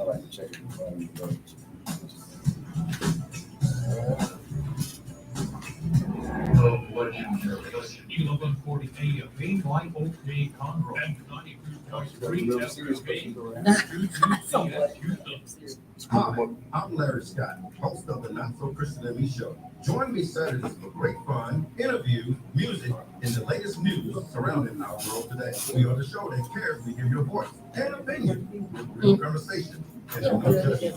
like to check it before I go. The legendary 1140 AM, Live Oak Bay, Conroe, and 92.3 Hi, I'm Larry Scott, host of the Not So Christian and Me Show. Join me Saturdays for great fun, interviews, music, and the latest news surrounding our world today. We are the show that cares to hear your voice and opinion, real conversation, and no judgment.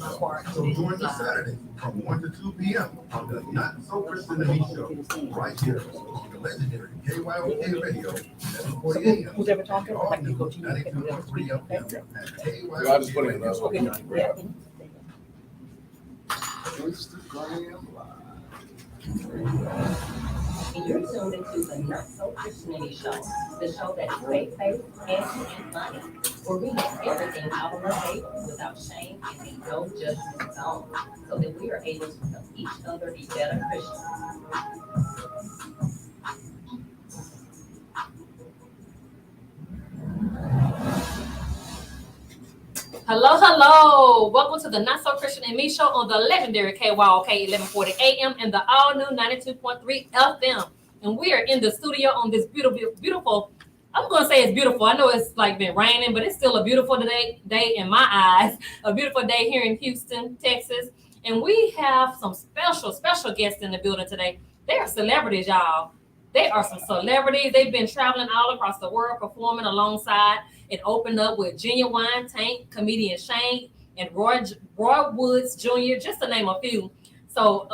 So join us Saturday from 1 to 2 p.m. on the Not So Christian and Me Show, right here on the legendary KYOK Radio, 740 AM. Who's ever talking? All Like you new go to you. 92.3 FM at KYOK I just put it in Radio. there. Instagram Live. You're tuned into the Not So Christianity Show, the show that is faith-based, edgy, and funny, where we get everything out on our faith without shame and a no judgment zone, so that we are able to help each other be better Christians. Hello, hello. Welcome to the Not So Christian and Me show on the legendary KYOK 1140 AM and the all new 92.3 FM. And we are in the studio on this beautiful, I'm going to say it's beautiful. I know it's like been raining, but it's still a beautiful day in my eyes. A beautiful day here in Houston, Texas. And we have some special guests in the building today. They are celebrities, y'all. They are some celebrities. They've been traveling all across the world performing alongside and opened up with Genuine, Tank, comedian Shane, and Roy Woods Jr., just to name a few. So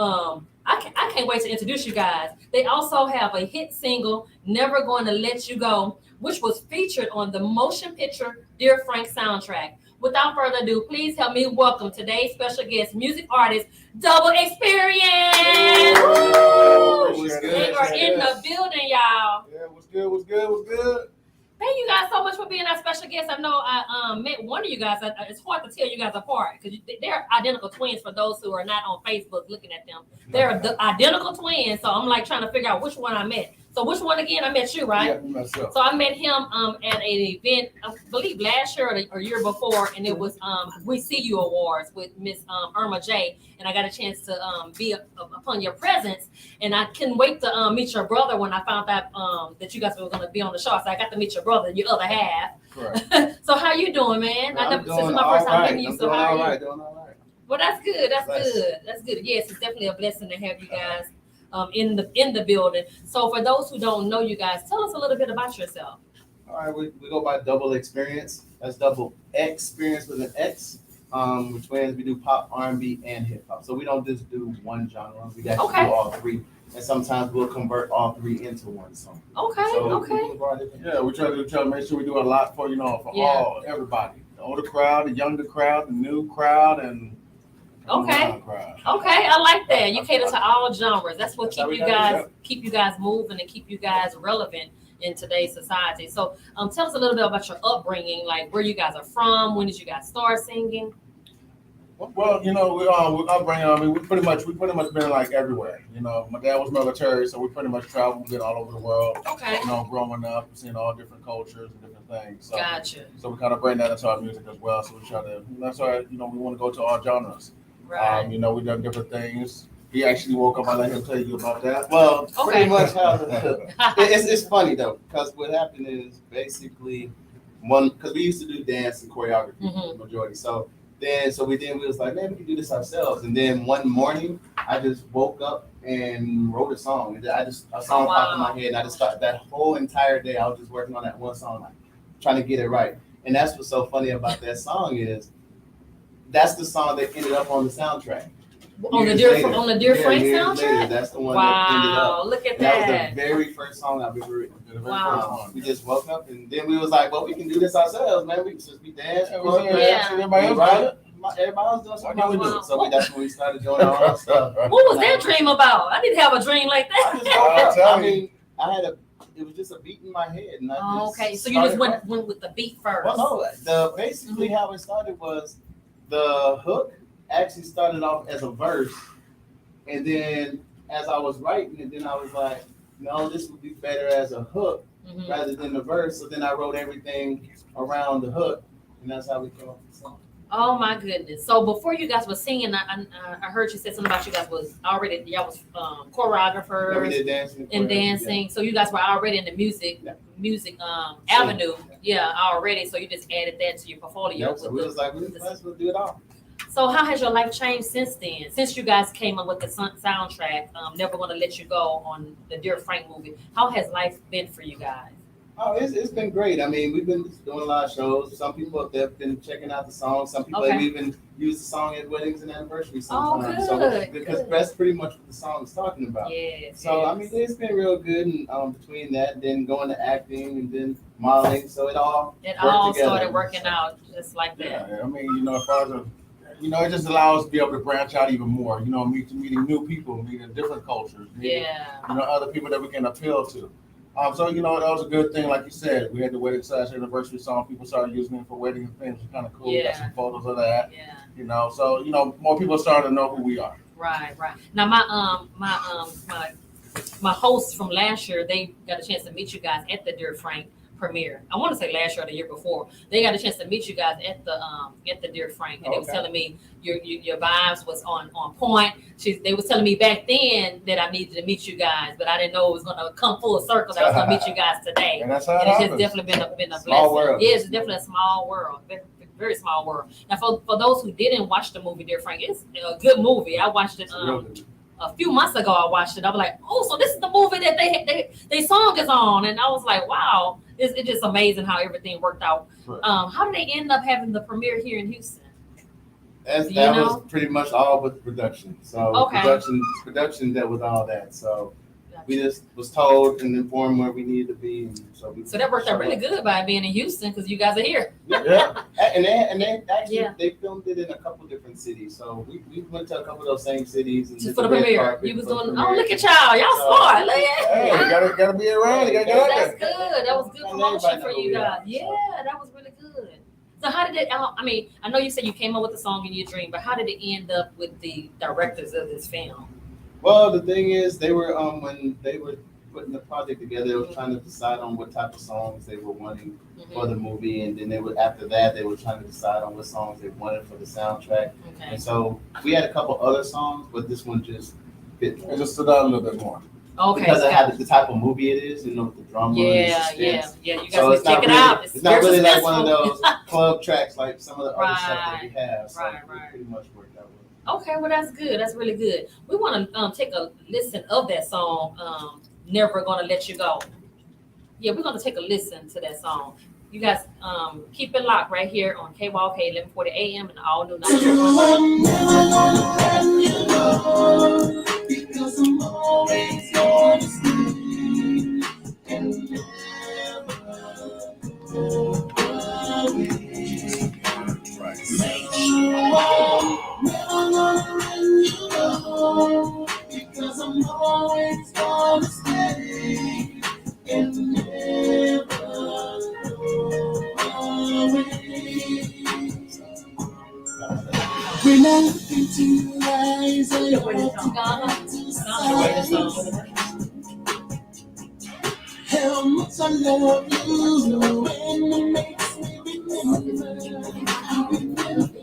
I can't wait to introduce you guys. They also have a hit single, Never Going to Let You Go, which was featured on the motion picture Dear Frank soundtrack. Without further ado, please help me welcome today's special guest, music artist, Double Xperience. Woo! They are in the building, y'all. Yeah, what's good? Thank you guys so much for being our special guest. I know I met one of you guys. It's hard to tell you guys apart because they're identical twins for those who are not on Facebook looking at them. They're the identical twins. So I'm like trying to figure out which one I met. So which one again? I met you, right? Yeah, myself. So I met him at an event, I believe last year or year before, and it was We See You Awards with Miss Irma J. And I got a chance to be upon your presence, and I couldn't wait to meet your brother when I found out that you guys were going to be on the show. So I got to meet your brother, your other half. Correct. So how you doing, man? Well, This is my first time meeting you. So how are you? Doing all right. Well, that's good. Bless. That's good. Yes, it's definitely a blessing to have you guys in the building. So for those who don't know you guys, tell us a little bit about yourself. All right, we go by Double Xperience. That's Double Xperience with an X. Which means we do pop, R&B, and hip hop. So we don't just do one genre. We actually do all three. And sometimes we'll convert all three into one song. Okay. Yeah, we try to make sure we do a lot for everybody. The older crowd, the younger crowd, the new crowd, and Okay. crowd. Okay, I like that. You cater to all genres. That's what That's how we keep you guys moving and keep you guys relevant in today's society. So tell us a little bit about your upbringing, like where you guys are from, when did you guys start singing? Well, we upbringing. We pretty much been like everywhere. My dad was military, so we pretty much traveled, been all over the world. Okay. Growing up, seeing all different cultures and different things. So, Gotcha. So we kind of bring that into our music as well. So we try to. That's why we want to go to all genres. Right. We done different things. He actually woke up. I let him tell you about that. Well, Pretty much how it's funny though, because what happened is basically because we used to do dance and choreography the majority. So we was like, man, we can do this ourselves. And then one morning I just woke up and wrote a song. And a song popped in my head, and I just thought that whole entire day I was just working on that one song, like trying to get it right. And that's what's so funny about that song is that's the song that ended up on the soundtrack. On the Dear Frank soundtrack? Later, that's the one that ended up. Wow, look at That that. was the very first song I've ever written. Wow. We just woke up and then we was like, well, we can do this ourselves, man. We can just be dancing. Everybody Else doing something we do. So that's when we started doing our own stuff. What was that dream about? I didn't have a dream like that. It was just a beat in my head. And Okay, so you just went with the beat first. Well, no, basically how it started was the hook actually started off as a verse, and then as I was writing it, then I was like, no, this would be better as a hook rather than the verse. So then I wrote everything around the hook, and that's how we came up with the song. Oh my goodness! So before you guys were singing, I heard you said something about you guys was already y'all was Yeah, we choreographers did dancing and dancing. So you guys were already in the music avenue, already. So you just added that to your portfolio. Yeah, so we was like, we might as well do it all. So how has your life changed since then? Since you guys came up with the soundtrack, Never Gonna Let You Go on the Dear Frank movie, how has life been for you guys? Oh, it's been great. I mean, we've been doing a lot of shows. Some people have been checking out the song. Some people have even used the song at weddings and anniversaries sometimes. So because that's pretty much what the song is talking about. Yes. So I mean, it's been real good, and between that, then going to acting and then modeling, so it all started working out just like that. Yeah, I mean, as far as it just allows us to be able to branch out even more. Meeting new people, meeting different cultures. Meeting, other people that we can appeal to. So that was a good thing. Like you said, we had the wedding / anniversary song. People started using it for wedding and things. It's kind of cool. We got some photos of that. Yeah. So more people started to know who we are. Right. Now my hosts from last year, they got a chance to meet you guys at the Dear Frank premiere. I want to say last year or the year before. They got a chance to meet you guys at the Dear Frank, and they was telling me your vibes was on point. They was telling me back then that I needed to meet you guys, but I didn't know it was gonna come full circle. That I was gonna meet you guys today. And that's how it it's happens. definitely been a Small blessing. world. Yeah, it's definitely a small world. Very small world. Now, for those who didn't watch the movie Dear Frank, it's a good movie. I watched it a few months ago. I watched it. I was like, oh, so this is the movie that they song is on, and I was like, wow, it's just amazing how everything worked out. Right. How did they end up having the premiere here in Houston? That was pretty much all with production. So production that was all that. So we just was told and informed where we needed to be. And so that worked out really good by being in Houston because you guys are here. Yeah. and they actually they filmed it in a couple different cities. So we went to a couple of those same cities and for the premiere. You was doing look at y'all smart. Look at hey, you gotta be around, you gotta get out there. That's good. That was good promotion for you guys. Yeah, that was really good. So how did it, I know you said you came up with the song in your dream, but how did it end up with the directors of this film? Well, the thing is, they were when they were putting the project together, they were trying to decide on what type of songs they were wanting for the movie, and then after that they were trying to decide on what songs they wanted for the soundtrack. Okay. And so we had a couple other songs, but this one just fit. It just stood out a little bit more. Okay. Because of how the type of movie it is, the drama. Yeah. You guys so can check it out. It's not really like one of those club tracks like some of the other stuff that we have. So Right. it pretty much worked out. Okay, well that's good. That's really good. We want to take a listen of that song, Never Gonna Let You Go. Yeah, we're gonna take a listen to that song. You guys keep it locked right here on KYOK 1140 AM and all new 92.3. Because I'm always gonna stay and never go away. Make sure never gonna let you go. Because I'm always gonna stay and never go away. When I look into your eyes, I hope to how much I love you, and it makes me remember how we felt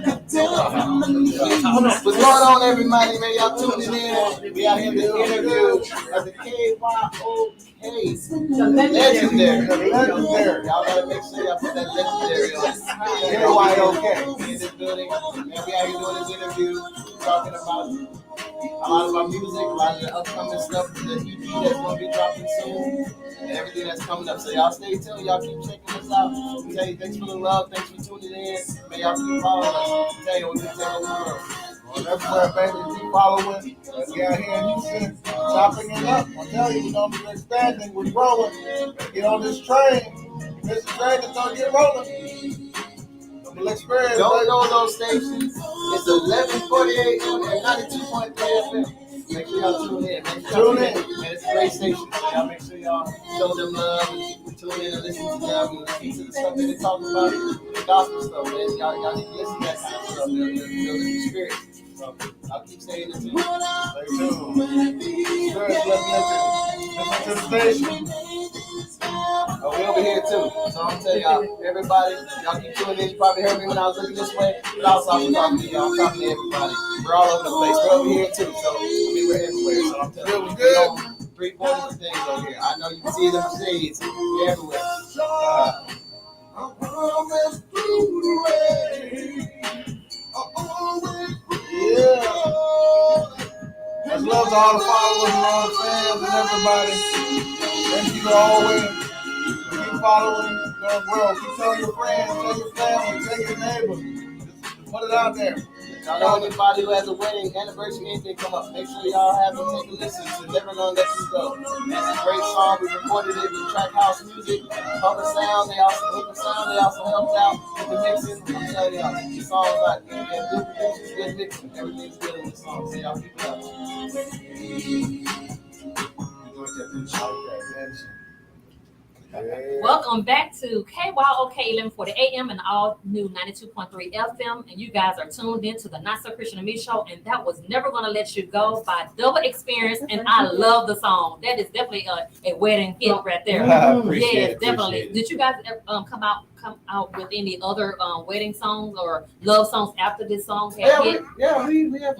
that down on my knees. What's going on, everybody? Man, y'all tuning in. We out here in the interview of the KYOK. Legendary. Y'all gotta make sure y'all put that legendary on. KYOK. In this building. Man, we out here doing this interview, talking about a lot of our music, a lot of the upcoming stuff, the EP that's gonna be dropping soon, and everything that's coming up. So y'all stay tuned. Y'all keep checking us out. We tell you thanks for the love. Thanks for tuning in. Man, y'all keep following us. We tell you we can take over the world. Everywhere, baby, keep following. We out here in Houston, chopping it up. I tell you, we're gonna be expanding. We're growing. Get on this train. This train is gonna get rolling. Double Xperience. Don't know those stations. It's 11:40 AM and 92.3 FM. Make sure y'all tune in. Tune in. Man, it's a great station. So y'all make sure y'all show them love and tune in and listen to them and listen to the stuff that they talk about, the gospel stuff, man. Y'all need to listen to that kind of stuff. Build the spirit. So I'll keep saying it to you. Stay tuned. Listen to the station. But we over here too. So I'm telling y'all, everybody, y'all keep tuning in. You probably heard me when I was looking this way, but also I'm talking to y'all. I'm talking to everybody. We're all over the place. We're over here too. So we're everywhere. So I'm telling you, we're on 3 different things over here. I know you can see them shades. We're everywhere. I'm always through the rain. I'm always Much love to all the followers and all the fans and everybody. Thank you always. Keep following the world. Keep telling your friends, tell your family, tell your neighbors. Just put it out there. Y'all know anybody who has a wedding, anniversary, anything come up, make sure y'all have them take a listen. So never gonna let you go. That's a great song. We recorded it with Track House Music, Public Sound. They also helped out with the mixing. I'm telling y'all, the song about good producers, good mixing. Everything's good in the song. So y'all keep it up. Welcome back to KYOK 1140 AM and all new 92.3 FM. And you guys are tuned in to the Not So Christian and Me show. And that was Never Gonna Let You Go by Double Xperience. And I love the song. That is definitely a wedding hit right there. Yes, definitely. Did you guys come out with any other wedding songs or love songs after this song? We have a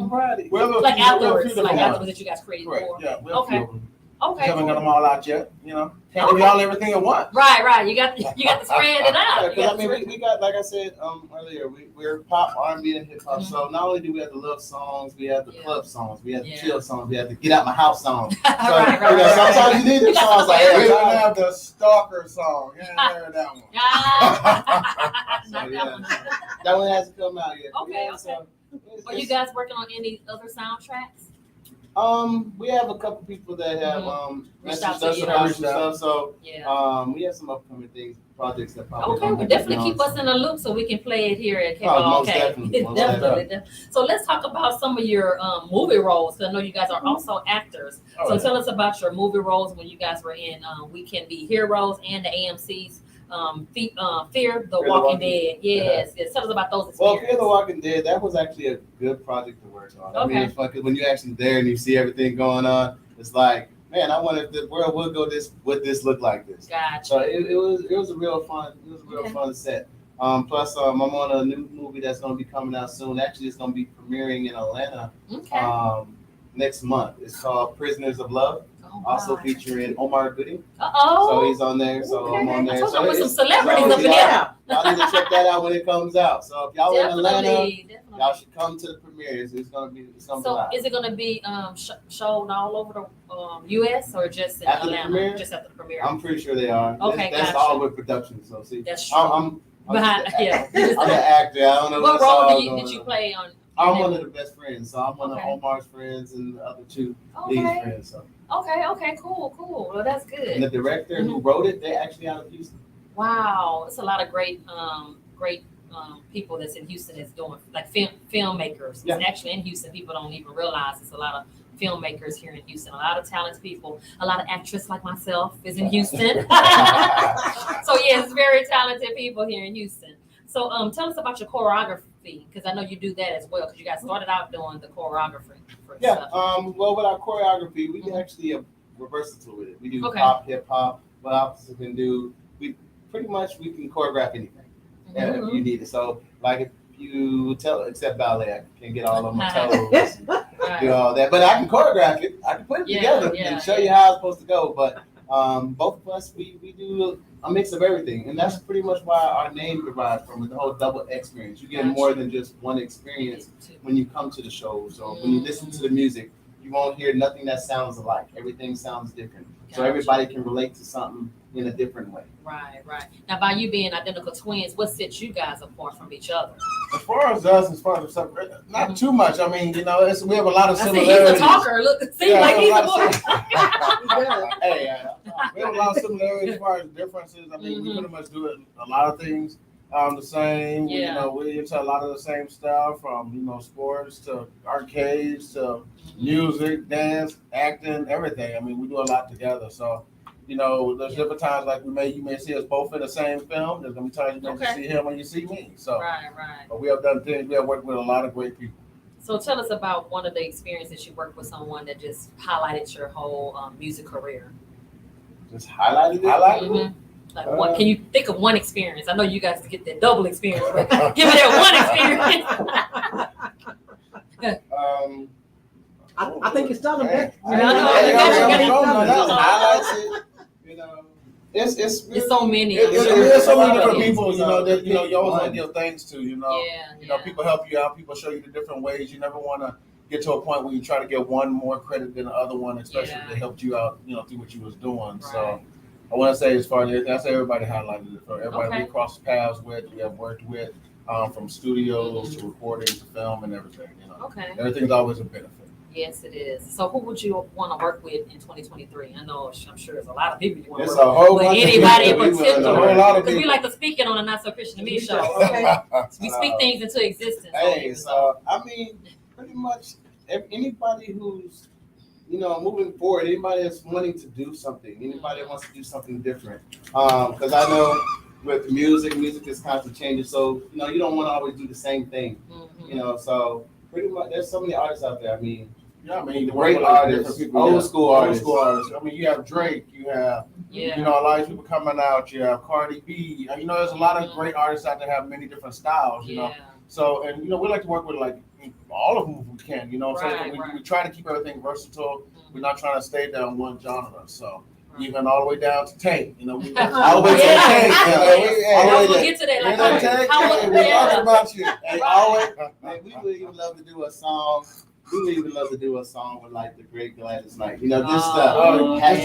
variety. Like afterwards that you guys created Correct. for. Yeah, we have a few of them. Okay. Haven't got them all out yet, you know. Can't give y'all everything at once. Right. You got to spread it out. Because I mean, we got, like I said earlier, we're pop, R&B, and hip hop. Mm-hmm. So not only do we have the love songs, we have the club songs, we have the chill songs, we have the get out my house songs. So Right. sometimes you need them songs like We even that. have the stalker song. You ain't heard that one. Not that one. That one hasn't come out yet. Okay. So Are you guys working on any other soundtracks? we have a couple people that have Reached out messaged to us you. about some stuff. So Yeah. we have some upcoming projects that probably. Okay, well, definitely keep us in the loop so we can play it here at Most KYOK. definitely, most Definitely. So let's talk about some of your movie roles. Because I know you guys are also actors. So tell us about your movie roles when you guys were in We Can Be Heroes and the AMC's Fear the Walking Dead. Yes. Tell us about those experiences. Well, Fear the Walking Dead, that was actually a good project to work on. I mean, it's fun because when you're actually there and you see everything going on, it's like, man, I wonder if the world would go would this look like this? Gotcha. So it was a real fun. It was a real fun set. Plus, I'm on a new movie that's going to be coming out soon. Actually, it's going to be premiering in Atlanta next month. It's called Prisoners of Love. Also featuring Omar Gooding. So he's on there. So I'm on there. So with some celebrities up in there. Y'all need to check that out when it comes out. So if y'all in Atlanta, y'all should come to the premiere. It's gonna be live. Is it gonna be shown all over the U.S. or just in Atlanta? Just after the premiere. I'm pretty sure they are. Okay, that's all with production. So see, that's true. I'm I'm an actor. I don't know what role did you play on? I'm one of the best friends. So I'm one of Omar's friends and the other two lead friends. So. Okay, cool. Well, that's good. And the director who wrote it, they actually out of Houston. Wow, it's a lot of great people that's in Houston that's doing like filmmakers. Yeah. It's actually in Houston. People don't even realize it's a lot of filmmakers here in Houston. A lot of talented people. A lot of actresses like myself is in Houston. So yes, very talented people here in Houston. So tell us about your choreography because I know you do that as well because you guys started out doing the choreography. Yeah. Well, with our choreography, we actually we're versatile with it. We do pop, hip hop. What opposites can do. We can choreograph anything if you need it. So like if you except ballet, I can get all on my toes, and do all that. But I can choreograph it. I can put it together and show you how it's supposed to go. But both of us, we do a mix of everything, and that's pretty much why our name derives from the whole Double Xperience. You get more than just one experience when you come to the show. So when you listen to the music, you won't hear nothing that sounds alike. Everything sounds different. So everybody can relate to something in a different way. Right. Now, by you being identical twins, what sets you guys apart from each other? As far as not too much. I mean, we have a lot of similarities. He's a talker. Look, seems like he's a talker. We have a lot of similarities as far as differences. I mean, we pretty much do a lot of things the same. Yeah. We into a lot of the same stuff from sports to arcades to music, dance, acting, everything. I mean, we do a lot together. So. There's different times like you may see us both in the same film. There's gonna be times you may see him when you see me. So right. But we have done things. We have worked with a lot of great people. So tell us about one of the experiences you worked with someone that just highlighted your whole music career. Just highlighted it. Like, what can you think of one experience? I know you guys get that double experience, but give me that one experience. I think it's telling me. Highlights it, you know. It's It's so many. There's so many different people, you know, that you always want to give thanks to, you know. Yeah, You know, people help you out, people show you the different ways. You never want to get to a point where you try to get one more credit than the other one, especially if they helped you out, you know, through what you was doing. Right. So I want to say, as far as I say, everybody highlighted it. For everybody we crossed paths with, we have worked with, from studios to recording to film and everything. You know, everything's always a benefit. Yes, it is. So who would you want to work with in 2023? I know, I'm sure there's a lot of people you want to work with. But anybody in particular? Because we like to speak it on a Not So Christian to Me show. We speak things into existence. Hey, so I mean, pretty much anybody who's, you know, moving forward, anybody that's wanting to do something, anybody that wants to do something different. Because I know with music is constantly changing. So, you know, you don't want to always do the same thing, you know, so pretty much there's so many artists out there. I mean, yeah, I mean, great artists, old school artists. I mean, you have Drake, you have, you know, a lot of people coming out. You have Cardi B. You know, there's a lot of great artists out there that have many different styles. You know, so and you know, we like to work with like all of them if we can. You know, so we try to keep everything versatile. We're not trying to stay down one genre. So. Even all the way down to Tank, you know, we all the way to Tank. We'll get to that. Like, how we talking about you? Hey, always, man, we would even love to do a song. We would even love to do a song with like the great Gladys Knight. You know, just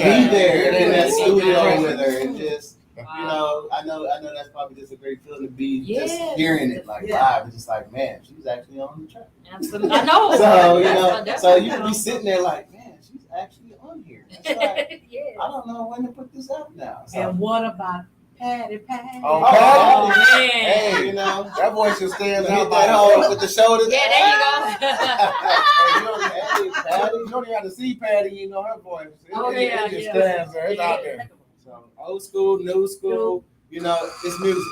be there in that studio with her and just, you know, I know that's probably just a great feeling to be just hearing it like live. It's just like, man, she's actually on the track. Absolutely, I know. So you know, so you can be sitting there like, man, she's actually on here. It's like, I don't know when to put this up now. So. And what about Patty? Oh, Patty. Man. Hey, you know, that voice just stands out. Hit that hole with the shoulders. Yeah, there you go. Patty, you don't even have to see Patty, you know her voice. It just stands there. It's out there. So old school, new school, you know, it's music.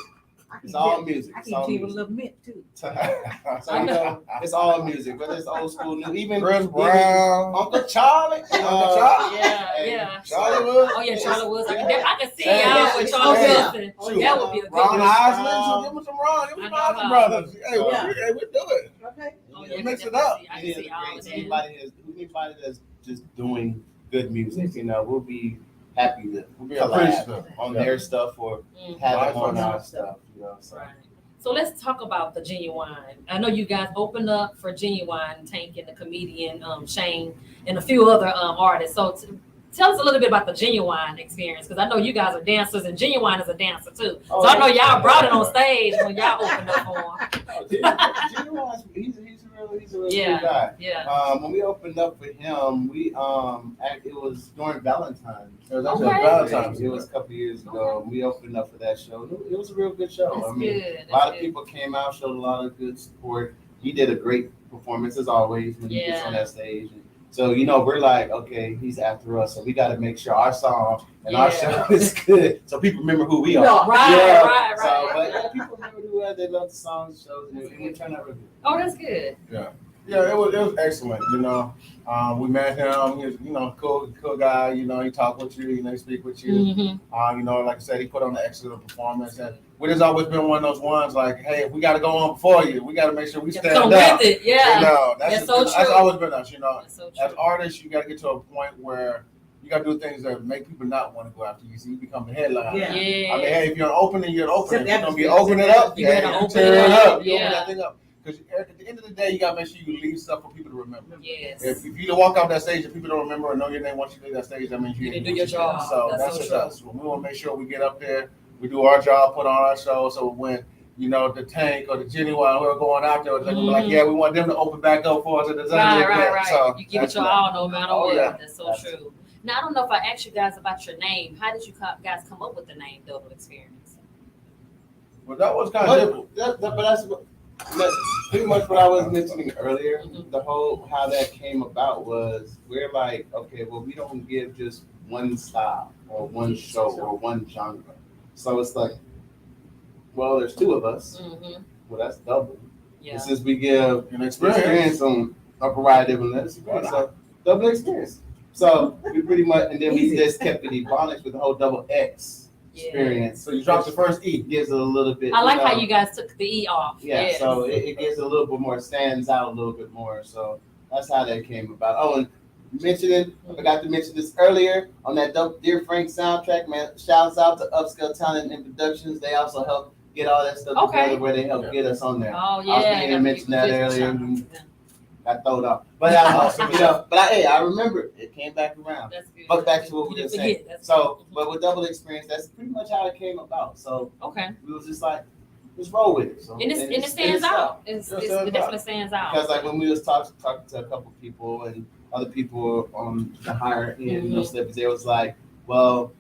It's all music. I can give a little mint too. So you know, it's all music, whether it's old school, new, even Chris Brown, Uncle Charlie. Yeah. Charlie Woods. Oh yeah, Charlie Woods. I can see y'all with Charlie Wilson. That would be a good Ron one. Isley. So give him some Ron. Give him some Isley brothers. Hey, we do it. Okay. Oh, yeah, mix it up. Anybody that's just doing good music, you know, we'll be happy to collab on their stuff or have it on our stuff, you know. So. Right. So let's talk about the Genuine. I know you guys opened up for Genuine, Tank and the comedian Shane and a few other artists. So tell us a little bit about the Genuine experience, because I know you guys are dancers and Genuine is a dancer too. So I know y'all brought it on stage when y'all opened up for him. Genuine, he's a really good guy. Yeah. When we opened up for him, it was during Valentine's. It was actually Valentine's. It was a couple years ago. We opened up for that show. It was a real good show. That's I mean, good. a lot of people came out, showed a lot of good support. He did a great performance as always when he gets on that stage. So, you know, we're like, okay, he's after us, so we got to make sure our song and our show is good, so people remember who we are. Right. So, but people remember who we are. They love the songs, shows, and we turned out really good. Oh, that's good. Yeah, it was excellent. You know, we met him. He was, you know, cool guy. You know, he talked with you. You know, he speak with you. Mm-hmm. You know, like I said, he put on an excellent performance, and we've always been one of those ones like, hey, if we got to go on before you, we got to make sure we stand up. With it. Yeah. You know, that's so true. That's always been us. You know, so as artists, you got to get to a point where you got to do things that make people not want to go after you. So you become the headline. Yeah. I mean, hey, if you're an opening, you're an opening. Except If you're going to be opening it up, you gotta open tear it up. You open that thing up. Because at the end of the day, you got to make sure you leave stuff for people to remember. Yes. If you walk off that stage and people don't remember or know your name once you leave that stage, that means you didn't didn't do your job. So that's just us. We want to make sure we get up there, we do our job, put on our show, so when, you know, the Tank or the Genuine who are going out there, they're like, yeah, we want them to open back up for us at the Right. So you give it your all no matter what. Yeah. That's so true. Now, I don't know if I asked you guys about your name. How did you guys come up with the name Double Xperience? Well, that was kind of different. That's pretty much what I was mentioning earlier. The whole how that came about was we're like, okay, well, we don't give just one style or one show or one genre. So it's like, well, there's two of us. Well, that's double. And since we give an experience on a variety of different experience, so Double Xperience. So we pretty much, and then we just kept it ebonics with the whole double X. experience. So you dropped the first E. Gives it a little bit. I like how you guys took the E off. Yeah, so it gives it a little bit more, stands out a little bit more. So that's how that came about. Oh, and mentioning, I forgot to mention this earlier on that Dear Frank soundtrack, man. Shouts out to Upscale Talent and Productions. They also helped get all that stuff together where they helped get us on there. Oh yeah. I was beginning to mention that earlier. Got thrown off. But I remember it came back around. That's good. But back to what we were saying. So, but with Double Xperience, that's pretty much how it came about. So we was just like, just roll with it. So, and it stands out. It definitely stands out. Because like when we was talking to a couple people and other people on the higher end, celebrities, they was like, well,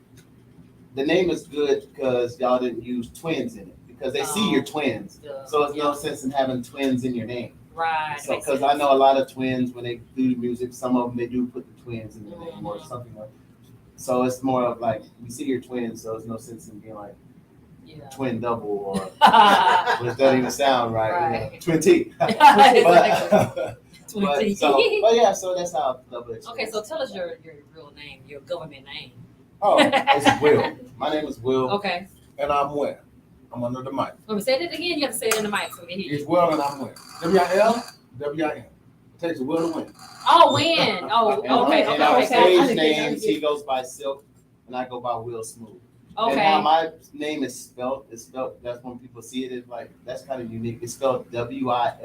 the name is good because y'all didn't use twins in it because they see your twins. So it's no sense in having twins in your name. Right. So, because I know a lot of twins when they do music, some of them they do put the twins in the name or something like. So it's more of like we see your twins, so there's no sense in being like twin double or which doesn't even sound right. You know, twin T. but so that's how Double Xperience. Okay, so tell us your real name, your government name. Oh, it's Will. My name is Will. Okay. And I'm Win. I'm under the mic. Let me say it again. You have to say it in the mic so we can hear you. It's Will and I'm Win. W-I-L, W-I-N. It takes a will to win. Oh, Win. Oh, okay. And our stage names, he goes by Silk, and I go by Will Smooth. Okay. And how my name is spelled, that's when people see it, it's like, that's kind of unique. It's spelled W-I-L''S-M-O-V.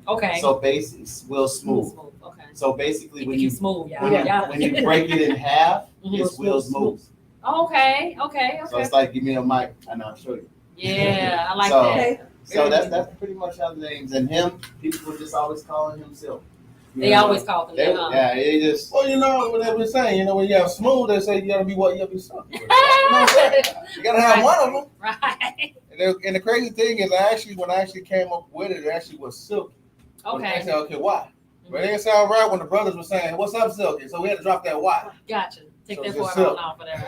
Okay. So basically, it's Will Smooth. Okay. So basically, when you when break it in half, it's Will Smooth. Okay. So it's like, give me a mic, and I'll show you. Yeah, I like that. So that's pretty much how the names. And him, people were just always calling him Silk. They always call them. Yeah, they just. Well, what they were saying, when you have smooth, they say you gotta be what you gotta be something. You gotta have one of them. Right. And the crazy thing is, when I came up with it, it actually was Silky. Okay. I said, okay, why? But it didn't sound right when the brothers were saying, "What's up, Silky?" So we had to drop that Y. Gotcha. Take So that just for off of there.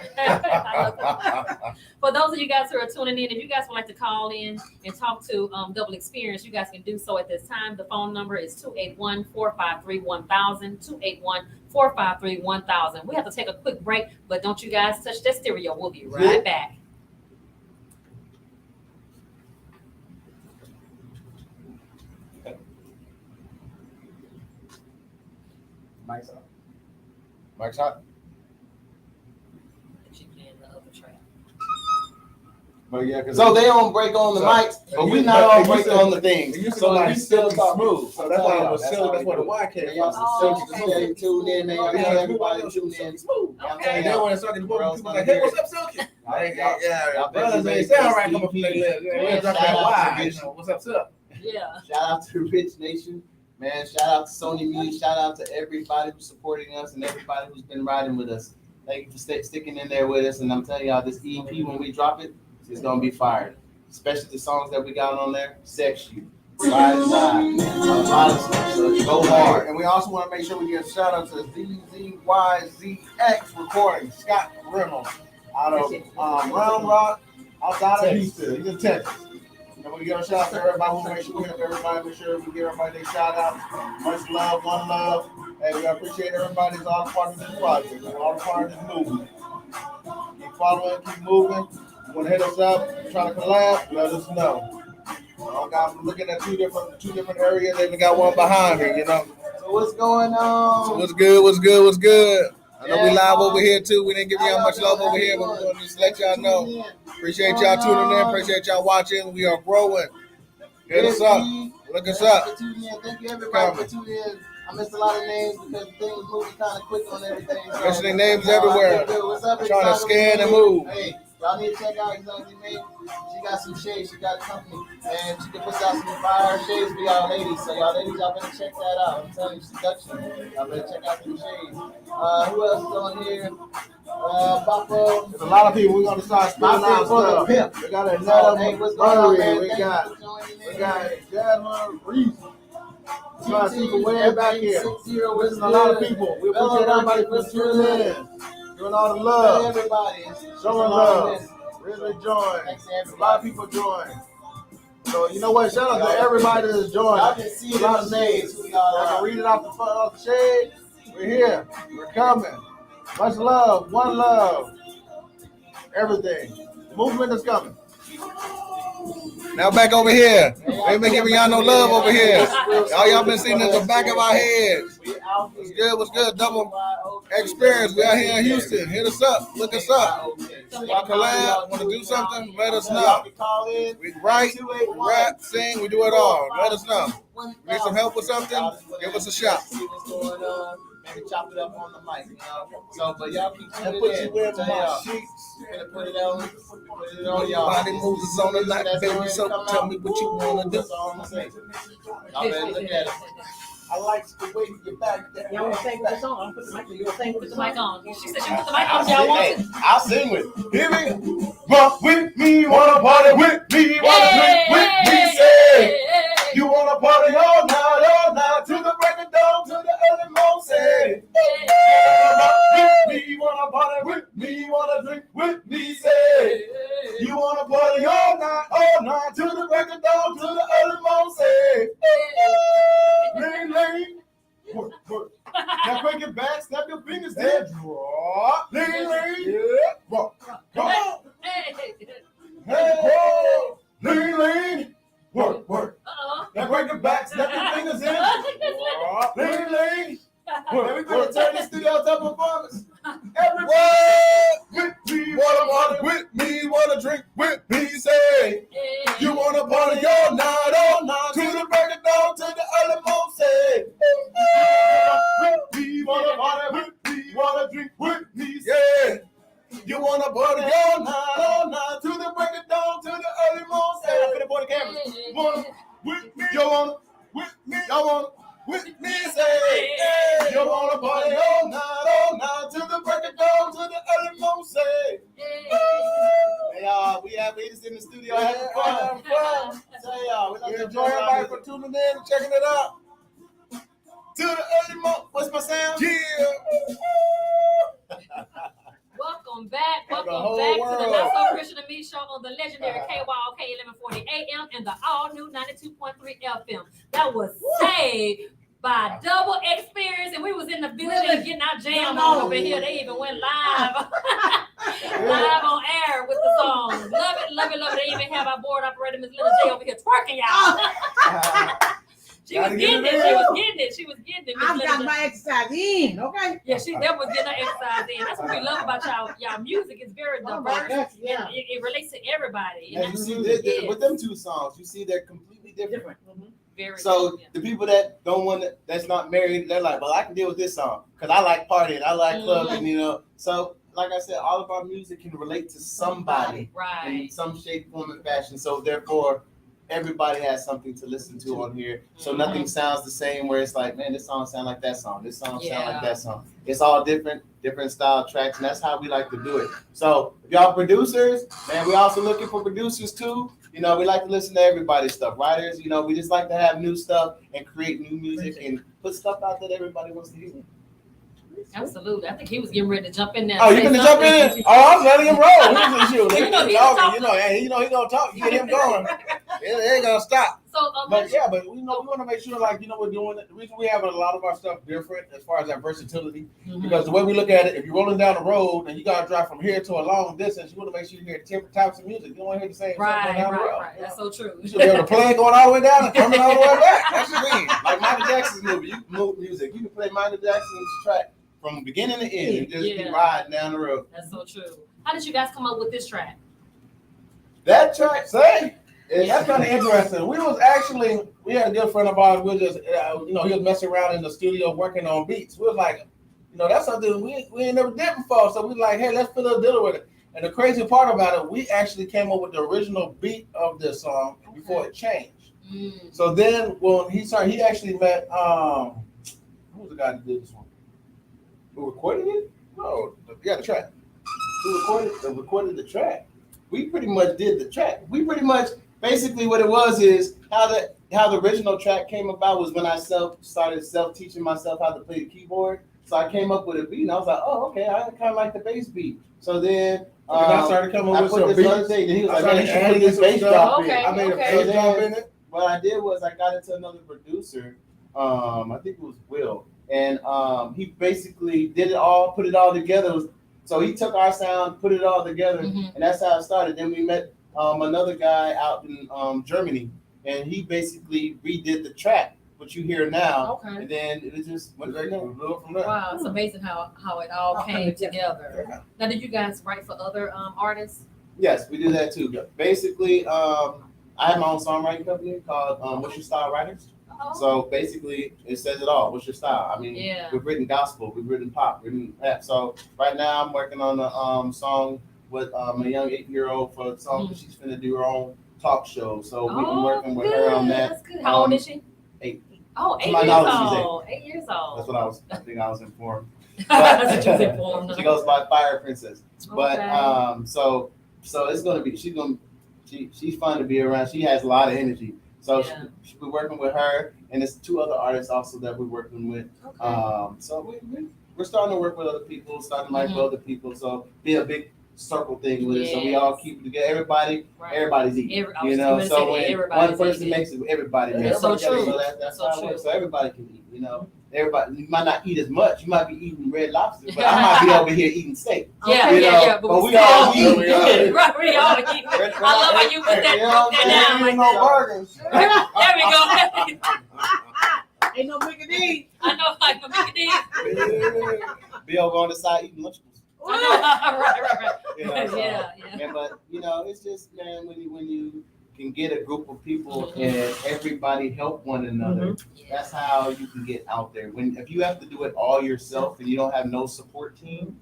For those of you guys who are tuning in, if you guys would like to call in and talk to Double Xperience, you guys can do so at this time. The phone number is 281-453-1000, 281-453-1000. We have to take a quick break, but don't you guys touch that stereo. We'll be right back. Mike's hot. Mike's hot. But yeah, so they don't break on the mics, but we not all break on the things. So we still talk smooth. So that's why it was silly. That's why the Y came from. Tune in, man. Everybody tune in. And then when it started, people like, "Hey, what's up, Silky?" Yeah, brothers ain't sound right coming from their lips. We drop that Y. What's up, Silk? Yeah. Shout out to Rich Nation, man. Shout out to Sony Music. Shout out to everybody who's supporting us and everybody who's been riding with us. Thank you for sticking in there with us. And I'm telling y'all, this EP, when we drop it, it's gonna be fired. Especially the songs that we got on there. Sex You, Ride and Die, a lot of stuff. So go hard. And we also want to make sure we give a shout out to ZZYZX Recording, Scott Reynolds, out of Round Rock, outside of Houston. He's in Texas. And we give a shout out to everybody. We make sure we hit everybody. Make sure we give everybody their shout out. Much love, one love. Hey, we appreciate everybody who's all part of this project, all part of this movement. Keep following, keep moving. You want to hit us up, trying to collab, let us know. I'm looking at two different areas. They even got one behind me, So what's going on? So what's good? I know we live over here too. We didn't give y'all much love over here, but we're going to just let y'all know. Appreciate y'all tuning in. Appreciate y'all watching. We are growing. Hit us up. Look us up. Thank you everybody for tuning in. I missed a lot of names because things moving kind of quick on everything. Mentioning names everywhere. What's up? Trying to scan and move. Hey, y'all need to check out Exotic Made. She got some shades. She got a company. And she can put out some fire shades for y'all ladies. So y'all ladies, y'all better check that out. I'm telling you, seduction. Y'all better check out some shades. Who else is on here? Boppo. There's a lot of people. We're going to start spilling out stuff. We got another Murray. We got Jasmine Reese. A lot of people way back here. This is a lot of people. We appreciate everybody for tuning in. Doing all the love. Everybody. Showing love. Really join. A lot of people join. So you know what? Shout out to everybody that's joined. I can see a lot of names. I can read it off the shade. We're here. We're coming. Much love. One love. everything. The movement is coming. Now back over here. Ain't been giving y'all no love over here. Y'all been seeing at the back of our heads. What's good? What's good? Double Xperience. We out here in Houston. Hit us up. Look us up. Want to collab? Want to do something? Let us know. We write, rap, sing. We do it all. Let us know. Need some help with something? Give us a shot. Maybe chop it up on the mic, you know. So, but y'all keep And put you in my sheets. put it on y'all. Body moves is on the night, baby. So tell me what you wanna do. That's all I'm gonna say. Y'all better look at it. I like the way you get back there. Y'all want to sing with the song? I'm put the mic on. You want to sing with Put the the mic song? on. She said she put the mic on. Y'all want to. I'll sing with it. Here we rock with me, wanna party with me, wanna drink with me, say. You wanna party all night, to the break of dawn, to the early morning, say. Rock with me, wanna party with me, wanna drink with me, say. You wanna party all night, to the break of dawn, to the early morning, say. Lean, work, work. Now break it back, snap your fingers there, drop. Lean, yeah, rock, rock. Hey, whoa, lean, work. Now break it back, snap your fingers in. Lean, Man, we gonna turn this studio up performance. with me, wanna party with me, wanna drink with me, say. You wanna party all night, to the break of dawn, to the early morning, say. With me, wanna party with me, wanna drink with me, say. You wanna party all night, to the break of dawn, to the early morning, say. I'm finna point the camera. Wanna with me, you wanna with me, y'all wanna with me, say. You wanna party all night, to the break of dawn, to the early morning, say. Hey, y'all, we just in the studio having fun. Say, y'all, We enjoy everybody for tuning in and checking it out. to the early morning. What's my sound? Yeah. Welcome back. For the Welcome whole back to the world. Not So Christian and Me show on the legendary KYOK 1140 AM and the all new 92.3 FM. That was saved by Double Xperience, and we was in the building getting our jam on over here. They even went live, live on air with the song. Love it, love it, love it. They even have our board operator, Miss Linda J, over here twerking, y'all. She was getting it. She was getting it. I've got my exercise in, okay? Yeah, she definitely was getting her exercise in. That's what we love about y'all music. It's very diverse. Yeah. It relates to everybody. And you see, with them two songs, you see they're completely different. Very So yeah. the people that don't want to, that's not married, they're like, well, I can deal with this song because I like partying, I like clubbing, you know. So like I said, all of our music can relate to somebody Right. in some shape, form, and fashion. So therefore, everybody has something to listen to on here. So nothing sounds the same. Where it's like, man, this song sound like that song. This song sound like that song. It's all different style tracks, and that's how we like to do it. So if y'all producers, man, we also looking for producers too. You know, we like to listen to everybody's stuff. Writers, you know, we just like to have new stuff and create new music and put stuff out that everybody wants to hear. Absolutely. I think he was getting ready to jump in there. Oh, you gonna jump in? Oh, I'm letting him roll. You know, he gonna talk. Get him going. It ain't gonna stop. So, But we want to make sure, like, you know, we're doing it. The reason we have a lot of our stuff different as far as our versatility, because the way we look at it, if you're rolling down the road and you gotta drive from here to a long distance, you want to make sure you hear different types of music. You don't want to hear the same right. down the road. That's so true. You should be able to play it going all the way down and coming all the way back. That's what I mean. Like Michael Jackson's music. You can play Michael Jackson's track from beginning to end and just keep riding down the road. That's so true. How did you guys come up with this track? That track, that's kind of interesting. We had a good friend of ours. We just, he was messing around in the studio working on beats. We was like, that's something we ain't never did before. So we was like, hey, let's put a deal with it. And the crazy part about it, we actually came up with the original beat of this song before it changed. So then when he actually met, who was the guy that did this one? Who recorded it? No, the track. Who recorded the track? We pretty much did the track. Basically what it was is how the original track came about was when I started self-teaching myself how to play the keyboard. So I came up with a beat and I was like, oh, okay, I kind of like the bass beat. So then I started coming with some beats. Other thing, and he was like, man, you should put this bass drop in. I made a bass drop in it. What I did was I got into another producer. I think it was Will. And he basically did it all, put it all together. So he took our sound, put it all together, and that's how it started. Then we met another guy out in Germany, and he basically redid the track, what you hear now. Okay. And then it just went right there. We blew it from there. Wow, it's amazing how it all came together. Now, did you guys write for other artists? Yes, we do that too. Basically, I have my own songwriting company called What's Your Style Writers. Oh. So basically, it says it all. What's your style? I mean, we've written gospel, we've written pop, written rap. So right now, I'm working on a song with a young 8-year-old for a song that she's finna do her own talk show. So we've been working with her on that. That's good. How old is she? 8. Oh, 8 To my years knowledge, she's old. 8 years old. That's what I think I was informed. That's what you was informed. She goes by Fire Princess. But Okay. so it's gonna be she's fun to be around. She has a lot of energy. So we're working with her, and there's 2 other artists also that we're working with. Okay. So we're starting to work with other people, starting to like with other people. So be a big circle thing with it. So we all keep it together. Everybody's eating. So when one person makes it, everybody makes it. So true. So that's how it works. So everybody can eat. Everybody, you might not eat as much. You might be eating red lobster, but I might be over here eating steak. Yeah. But we all eat. Right, we all eat. I love how you put that down like no burgers. There we go. Ain't no Mickey D. I know, like a Mickey D. Be over on the side eating lunchables. I know. Right. Yeah, but it's just, man, when you can get a group of people and everybody help one another, that's how you can get out there. If you have to do it all yourself and you don't have no support team,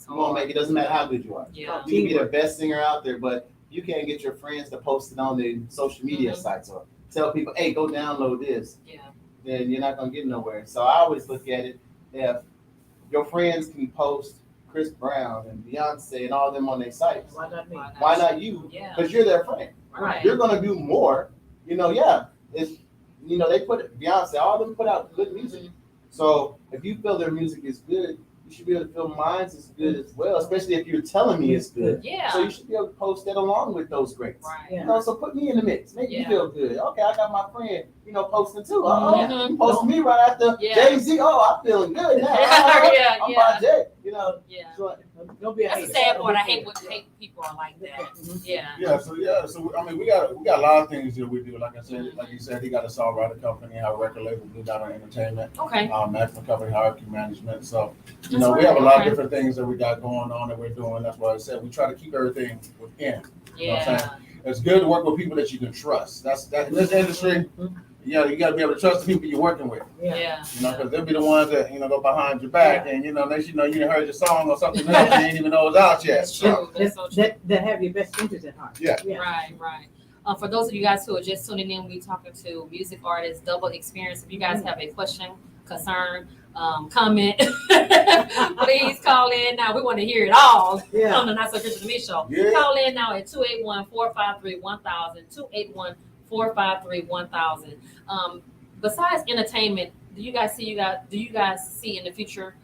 you won't make it. Doesn't matter how good you are. Yeah. You can be the best singer out there, but you can't get your friends to post it on their social media sites or tell people, hey, go download this. Yeah. Then you're not gonna get nowhere. So I always look at it, if your friends can post Chris Brown and Beyonce and all them on their sites, Why not me? why not you? Yeah. Because you're their friend. Right. You're gonna do more. It's they put Beyonce, all of them put out good music. So if you feel their music is good, you should be able to feel mine is good as well, especially if you're telling me it's good. Yeah. So you should be able to post that along with those greats. Right. So put me in the mix, make me feel good. Okay, I got my friend, posting too. Mhm. Posting me right after Jay-Z. Oh, I'm feeling good now. I'm by Jay. So, Don't be a That's the hater. sad part. I hate people are like that. Yeah. So I mean, we got a lot of things that we do. Like you said, he got a songwriter company, our record label, Blue Dot Entertainment, Okay. management company, hierarchy management. So we That's have a lot of right. different things that we got going on that we're doing. That's why I said we try to keep everything within. You know what I'm saying? It's good to work with people that you can trust. That's in this industry. You got to be able to trust the people you're working with. Yeah. Because they'll be the ones that go behind your back, and next you didn't heard your song or something else you didn't even know it's out yet. That's true. That's so true. That have your best interest at heart. Yeah. Right. For those of you guys who are just tuning in, we're talking to music artist Double Xperience. If you guys have a question, concern, comment, please call in now. We want to hear it all on the Not So Christian to Me show. Yeah. Call in now at 281-453-1000, 281-453-1000. Besides entertainment, do you guys see in the future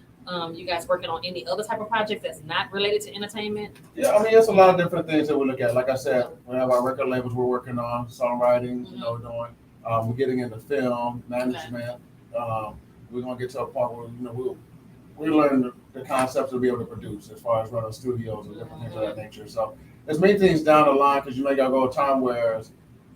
you guys working on any other type of project that's not related to entertainment? Yeah, I mean, it's a lot of different things that we look at. Like I said, we have our record labels we're working on, songwriting, doing. We're getting into film management. We're gonna get to a point where we learn the concepts to be able to produce as far as running studios and different things of that nature. So there's many things down the line because you gotta go a time where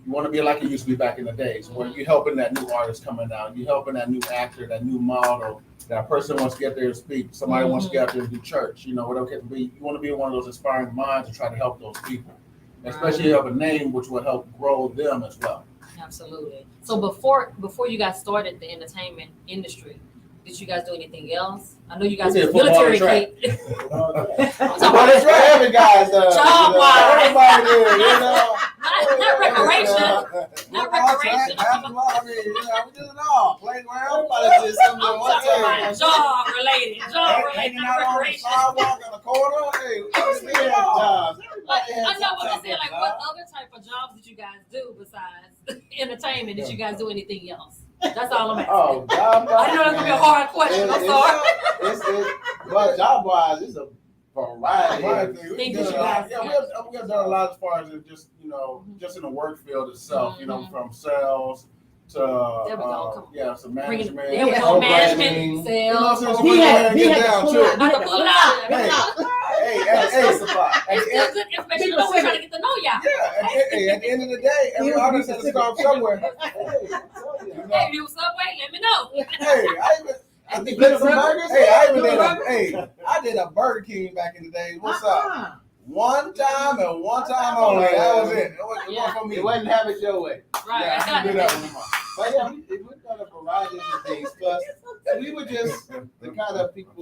you want to be like it used to be back in the days, where you're helping that new artist coming out, you're helping that new actor, that new model, that person wants to get there to speak, somebody wants to get out there and do church, whatever it can be. You want to be one of those inspiring minds and try to help those people, especially if you have a name which will help grow them as well. Absolutely. So before you guys started the entertainment industry, did you guys do anything else? I know you guys did were military football kid. that's right, every guy's Job-wise. everybody did, Not recreation. Not recreation. Basketball, I mean, we did it all. Playground, Everybody did something I'm one talking time. about job related, hanging not out on the recreation. sidewalk in the corner. Hey, we did it all. Jobs. Like, Everybody had I know what I'm some saying. type Like, of what job. other type of jobs did you guys do besides entertainment? Did you guys do anything else? That's all I'm asking. Oh, job. I know it's gonna be a hard question. I'm sorry. But job wise, it's a variety. Things that you guys- we have done a lot as far as just just in the work field itself. From sales There we go. Come on. some Bring it. management. There we go. programming. Management, You know, sales. since we had to get down to it. You can pull it out. Hey, It's still good information. You know, we're trying to get to know y'all. Yeah, at the end of the day, every artist has to start somewhere. Hey, if you Subway, let me know. I think some burgers. I did a Burger King back in the day. What's up? One time and one time only. That was it. It wasn't for me. It wasn't have it your way. Right. Yeah, I can do that one. But yeah, we've done a variety of things. Plus, we were just the kind of people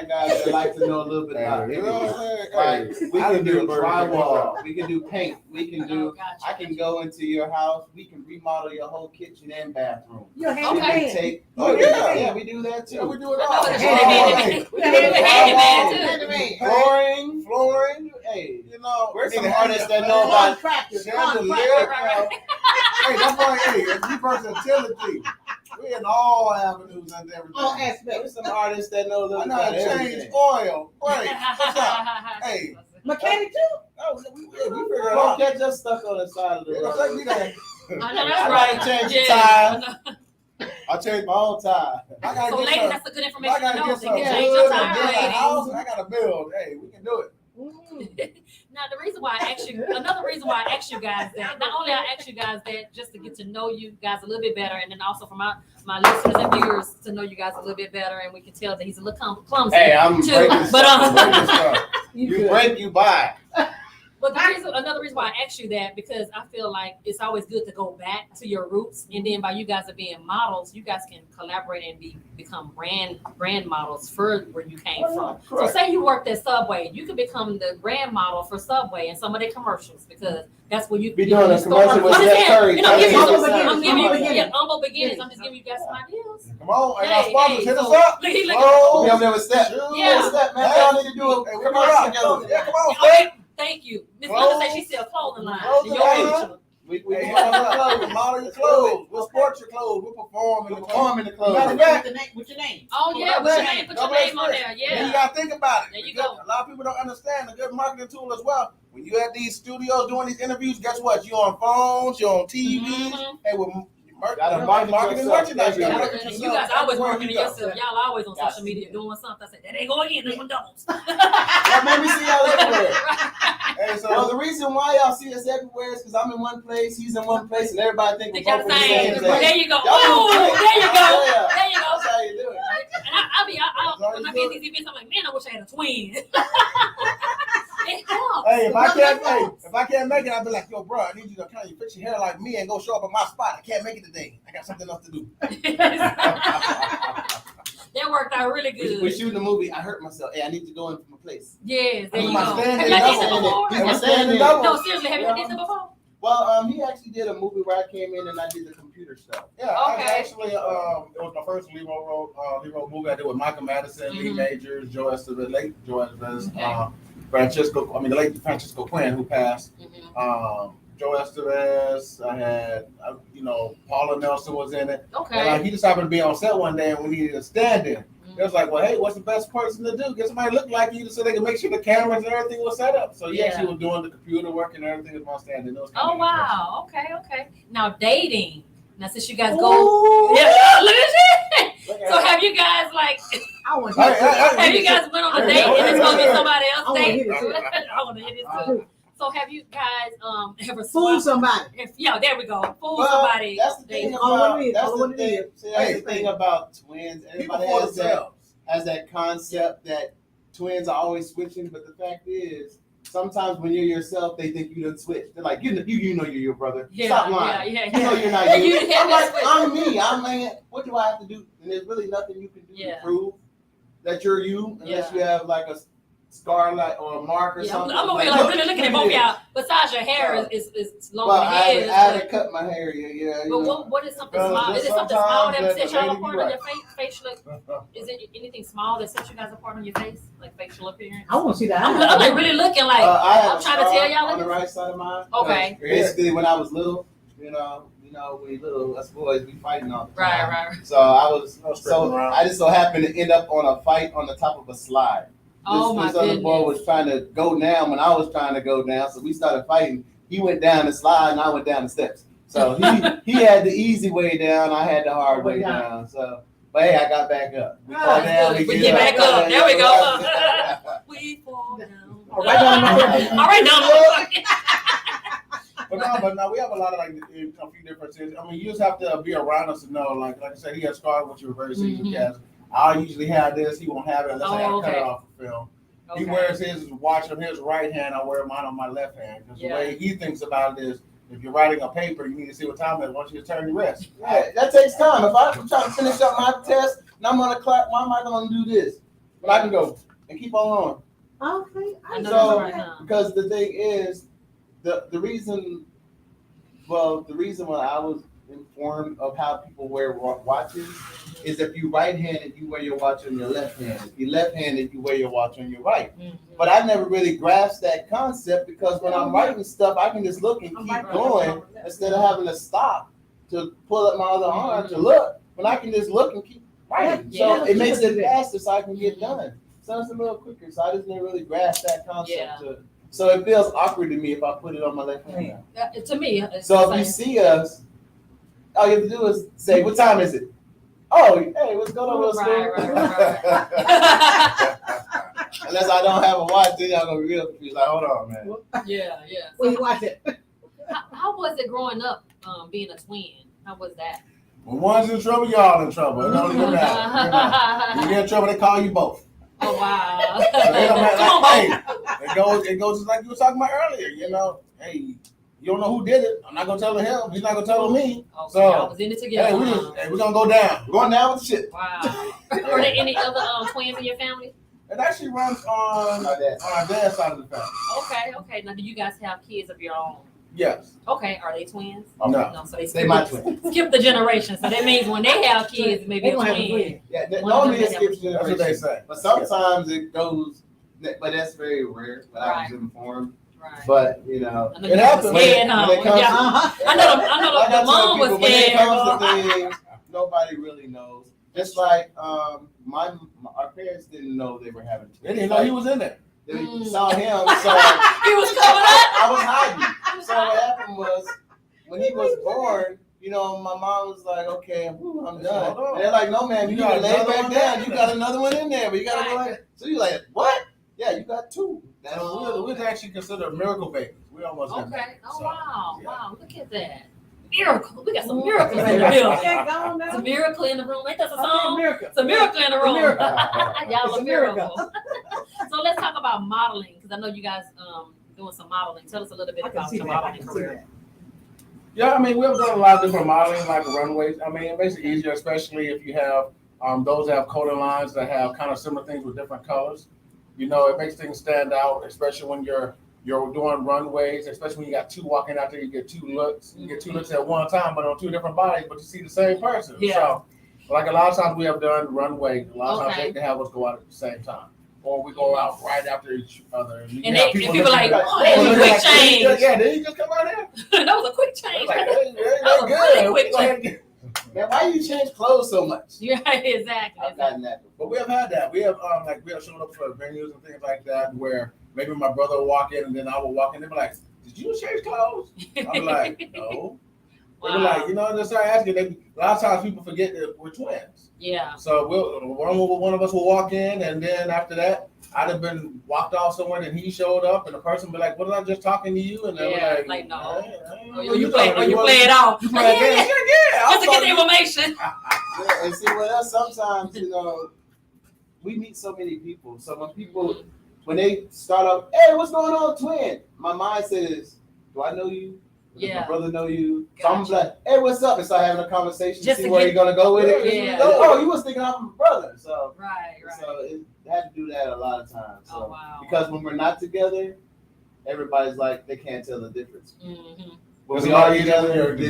guys that like to know a little bit about it. You know what I'm saying? We can do Burger King. drywall. We can do paint. We can do. Gotcha. I can go into your house. We can remodel your whole kitchen and bathroom. You're We handyman. can take. Yeah, we do that too. Yeah, we do it I know all. what Handyman. We can do the handyman too. Flooring. Flooring. Hey, You know, we're some nigga, artists that know about. chandelier. Right. Hey, that's why. Hey, if you versatility, we in all avenues and everything. All There's aspects. some artists that know a I little know how about to change everything. oil. Wait, what's up? Hey. Mechanic too? Oh, we figure it Don't out. get just stuck on the side of the It don't take me road. that. I know that's I right. gotta change the Yeah. tire. I changed my own tire. I gotta So, get ladies, some. that's the good I information to gotta know. get They some can wood change your and tire, build a ladies. house. I gotta build. Hey, we can do it. Now, the reason why I asked you, another reason why I asked you guys that, not only I asked you guys that just to get to know you guys a little bit better, and then also for my listeners and viewers to know you guys a little bit better, and we can tell that he's a little clumsy. Hey, I'm too. breaking But, stuff. Breaking stuff. You break, you buy. But another reason why I asked you that, because I feel like it's always good to go back to your roots, and then by you guys are being models, you guys can collaborate and become brand models for where you came from. So say you worked at Subway, you could become the brand model for Subway and some of their commercials, because that's where you Be doing a commercial with I'm Steph just Curry. saying, I'm giving Humble you beginnings, I'm giving humble you beginnings. humble beginnings. I'm just giving you guys some ideas. Come on, hey, our Hey, sponsors, hey, hit us so up. look, he look- Oh, We over there with Steph. Yeah. Steph, man. Y'all need to do a Hey, we commercial rock. together. Yeah, come on, Okay, Steph. thank you. Miss Linda said she sell clothing line. Clothing in your line. picture. We Hey, model model clothes. your model your clothes. We'll sport your clothes. We'll perform in the clothes. Perform in the clothes. Matter of fact, What's your name? Oh yeah, put your name, put your name on there. Then you Yeah. gotta think about it. There you The good- go. A lot of people don't understand the good marketing tool as well. When you at these studios doing these interviews, guess what? You on phones, you on TV. Mhm. Hey, with Gotta market marketing yourself merchandise. You gotta everywhere. market And yourself you guys always everywhere marketing you go. yourself. Y'all always on Yes. social media doing something. I said, that ain't go again. Them McDonald's. That made me see y'all everywhere. Hey, so Well, the reason why y'all see us everywhere is because I'm in one place, he's in one place, and everybody think They we're got both the in the same. same There place. you go. Y'all Oh, do great. there you go. Yeah. There you go. That's how you do it. And when I get these events, I'm like, man, I wish I had a twin. It helps. Hey, if I can't make it, I'll be like, yo, bro, I need you to kind of fix your hair like me and go show up at my spot. I can't make it today. I got something else to do. That worked out really good. We're shooting a movie. I hurt myself. Hey, I need to go in from a place. Yes, there I'm you my go. stand-in Have y'all did double. that before? He's my I'm stand-in double. No, seriously, have you did that before? Well, he actually did a movie where I came in and I did the computer stuff. Yeah, I Okay. actually, it was my first Leroy Road movie I did with Michael Madison, Lee Mhm. Majors, Joe Estevez, late Joe Estevez, Okay. the late Francisco Quinn, who passed. Mhm. Joe Estevez, I had, Paula Nelson was in it. And Okay. he just happened to be on set one day and we needed a stand-in. It was like, well, hey, what's the best person to do? Get somebody look like you so they can make sure the cameras and everything was set up. So he Yeah. actually was doing the computer work and everything with my stand-in. It was kinda Oh interesting. wow. Okay. Now dating. Now since you guys go, Ooh. yeah, look at you. So have you guys like? I want to Hey, hear hey, this. Have you guys went on a Hey, date and it's gonna be hey, somebody I else wanna date? hear this too. I want to hear this too. So have you guys ever Fool swapped? somebody. Yeah, there we go. Fool Well, somebody. That's the thing Date. All about it is, that's all the it thing. is. See, that's Hey, the thing about twins. People Everybody for has that concept that twins are always switching, but the fact is, sometimes when you're yourself, they think you done switched. They're like, you know you're your brother. Stop lying. Yeah. You know you're not Yeah, you. you had I'm that like, switch. I'm me. I'm man. What do I have to do? And there's really nothing you can do Yeah. to prove that you're you, unless Yeah. you have like a scar or a mark or Yeah, something. I'm over here like really looking at both look y'all. Besides your hair is longer Well, than I his. haven't cut my hair yet. Yeah. But what is something Fellas, small? Is just it something small that sometimes sets the y'all lady be apart on right. your facial? Is it anything small that sets you guys apart on your face, like facial appearance? I want to see that. I'm like really looking like. I have I'm a trying to tell scar y'all on the this. right side of mine. Okay. Basically, when I was little, we little, us boys, we fighting all the time. Right. So I around. I just so happened to end up on a fight on the top of a slide. Oh my this other boy goodness. was trying to go down when I was trying to go down, so we started fighting. He went down the slide and I went down the steps. So he had the easy way down. I had the hard way down. So, but hey, I got back up. We fall down, we get back up. There we go. We fall down. All right, now. But no, we have a lot of like a few differences. I mean, you just have to be around us to know. Like I said, he has started with you very seasoned cast. I usually have this. He won't have it unless I have cut it off of film. Okay. He wears his watch on his right hand. I wear mine on my left hand. Because the way he thinks about it is, if you're writing a paper, you need to see what time it is. Once you turn, you rest. Yeah, that takes time. If I'm trying to finish up my test and I'm on the clock, why am I going to do this? But I can go and keep on going. Okay. So, because the thing is, the reason when I was informed of how people wear watches is if you right-handed, you wear your watch on your left hand. If you left-handed, you wear your watch on your right. Mm-hmm. But I never really grasped that concept because when I'm writing stuff, I can just look and keep going instead of having to stop to pull up my other arm to look. When I can just look and keep writing. So it makes it faster so I can get done. So it's a little quicker. So I just didn't really grasp that concept. So it feels awkward to me if I put it on my left hand. To me. So if you see us, all you have to do is say, "What time is it?" "Oh, hey, what's going on, Will Smith?" Right. Unless I don't have a watch, then y'all gonna be real confused. Like, hold on, man. Yeah. Well, you watch it. How was it growing up, being a twin? How was that? When one's in trouble, y'all in trouble. It don't even matter. You get in trouble, they call you both. Oh wow! It goes just like you were talking about earlier. You know, hey, you don't know who did it. I'm not gonna tell him. He's not gonna tell me. Okay, so I was in it together. We're gonna go down. We're going down with the shit. Wow. Are there any other twins in your family? It actually runs on our dad's side of the family. Okay. Now, do you guys have kids of your own? Yes. Okay. Are they twins? No. So they my twins. Skip the generation. So that means when they have kids, maybe a twin. Yeah, normally it skips generation. That's what they say. But sometimes it goes, but that's very rare. But I was informed. Right. But you know, it happens. I know the mom was scared. When it comes to things, nobody really knows. Just like our parents didn't know they were having twins. They didn't know he was in there. They saw him, so he was coming up. I was hiding. So what happened was when he was born, you know, my mom was like, "Okay, I'm done." And they're like, "No, man, you gotta lay back down. You got another one in there, but you gotta go in." So you're like, "What?" "Yeah, you got two." We're actually considered miracle babies. We almost got okay. Oh so, wow, yeah. Wow! Look at that. Miracle. We got some miracles in the building. It's It's a miracle in the room. Ain't that a song? miracle. It's a miracle in the room. Y'all It's a a miracle. miracle. So let's talk about modeling, because I know you guys doing some modeling. Tell us a little bit about your modeling career. Yeah, I mean, we've done a lot of different modeling, like runways. I mean, it makes it easier, especially if you have those that have coding lines that have kind of similar things with different colors. You know, it makes things stand out, especially when you're doing runways, especially when you got two walking out there, you get two looks. You get two looks at one time, but on two different bodies, but you see the same person. Yeah. So, like a lot of times we have done runway. A lot of times Okay. they have us go out at the same time. Or we go out right after each other. And people like, oh, that was a quick change. Yeah, did you just come out here? That was a quick change. Like, That was a really quick change. Man, why you change clothes so much? Yeah, exactly. I've gotten that. But we have had that. We have shown up for venues and things like that where maybe my brother will walk in and then I will walk in. They'll be like, "Did you change clothes?" I'm like, "No." They be like, just start asking. A lot of times people forget that we're twins. Yeah. So one of us will walk in, and then after that, I'd have been walked off somewhere, and he showed up, and the person be like, "What, was I just talking to you?" And they were like, no. You play it off. You play it yeah. Just to get the information. Yeah, and see what else? Sometimes we meet so many people. So when people when they start up, "Hey, what's going on, twin?" My mindset is, "Do I know you? Does my brother know you?" So I'm like, "Hey, what's up?" And start having a conversation, just see where you're gonna go with it. Yeah. Oh, you was thinking I'm a brother. So Right. So it had to do that a lot of times. So, wow. because when we're not together, everybody's like they can't tell the difference. Mm-hmm. When we are together, you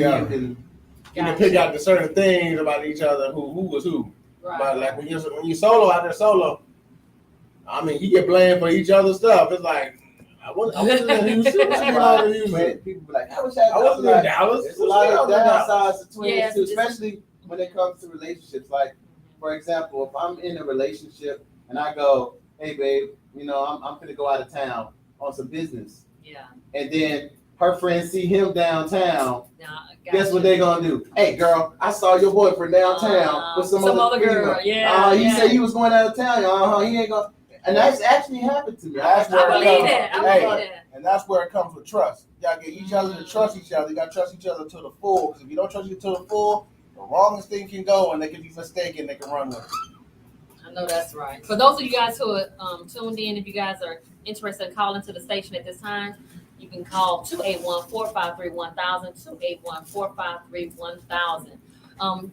can pick out the certain things about each other, who was who. Right. But like when you solo out there solo, I mean, you get blamed for each other's stuff. It's like I wasn't in Houston. People be like, I wasn't in Dallas. There's a lot of downsides to twins too, especially when it comes to relationships. Like, for example, if I'm in a relationship and I go, "Hey, babe, I'm gonna go out of town on some business," Yeah. and then her friends see him downtown, Guess what they gonna do? Hey, girl, I saw your boyfriend downtown with some other girl. Yeah. He said he was going out of town. He ain't gonna. And that's actually happened to me. I believe that. I believe that. And that's where it comes with trust. You gotta get each other to trust each other. You gotta trust each other to the full. Because if you don't trust each other to the full, the wrongest thing can go, and they can be mistaken. They can run with it. I know that's right. For those of you guys who are tuned in, if you guys are interested in calling to the station at this time, you can call 281-453-1000, 281-453-1000.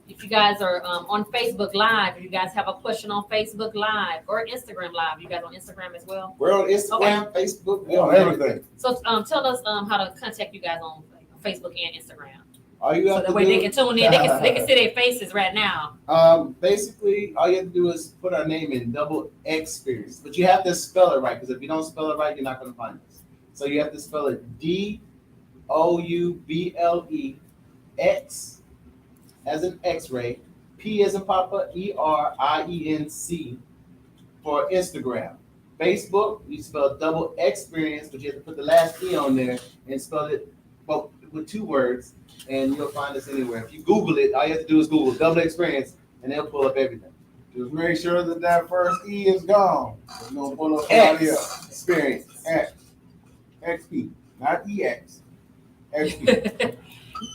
If you guys are on Facebook Live, if you guys have a question on Facebook Live or Instagram Live, you guys on Instagram as well? We're on Instagram, Facebook, We're on everything. So tell us how to contact you guys on Facebook and Instagram. All you have So to that way do, they can tune in, they can see their faces right now. basically, all you have to do is put our name in, Double Xperience. But you have to spell it right, because if you don't spell it right, you're not going to find us. So you have to spell it DOUBLEX as in X-ray, P as in Papa, ERIENC for Instagram. Facebook, you spell Double Xperience, but you have to put the last E on there and spell it both with 2 words, and you'll find us anywhere. If you Google it, all you have to do is Google Double Xperience, and they'll pull up everything. Just make sure that first E is gone. You're gonna pull up somebody else. Experience. XP, not EX. XP.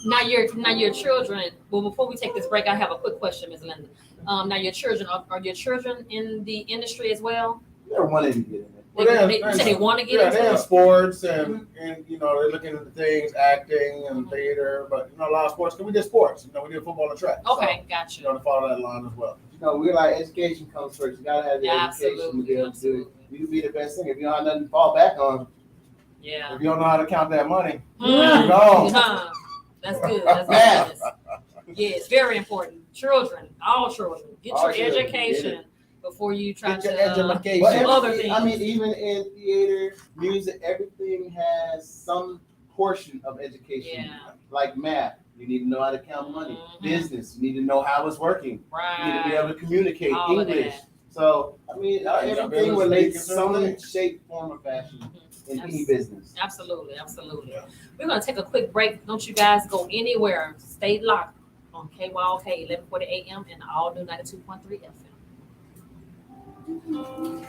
Now your children. Well, before we take this break, I have a quick question, Ms. Linda. Now your children are your children in the industry as well? They're wanting to get in it. You said they want to get Yeah, into they're in it? sports and they're looking into things, acting and theater, but a lot of sports. Cause we did sports. We did football and track. Okay, gotcha. To follow that line as well. We're like, education comes first. You gotta have the education to be able to do it. You can be the best thing. If you don't have nothing to fall back on, Yeah. If you don't know how to count that money, Mm. go. That's good. That's good. Yeah, it's very important. Children, all children, get All your children, education before you try Get your to education. But do other everything- things. I mean, even in theater, music, everything has some portion of education. Yeah. Like math, you need to know how to count money. Mhm. Business, you need to know how it's working. You need to be Right. able to communicate All of English. that. So, I mean, Yeah, you gotta be everything able to relates speak in certain some things. shape, form, or fashion in Yes. any business. Absolutely, absolutely. Yeah. We're gonna take a quick break. Don't you guys go anywhere. Stay locked on KYOK 1140 AM and all new 92.3 FM.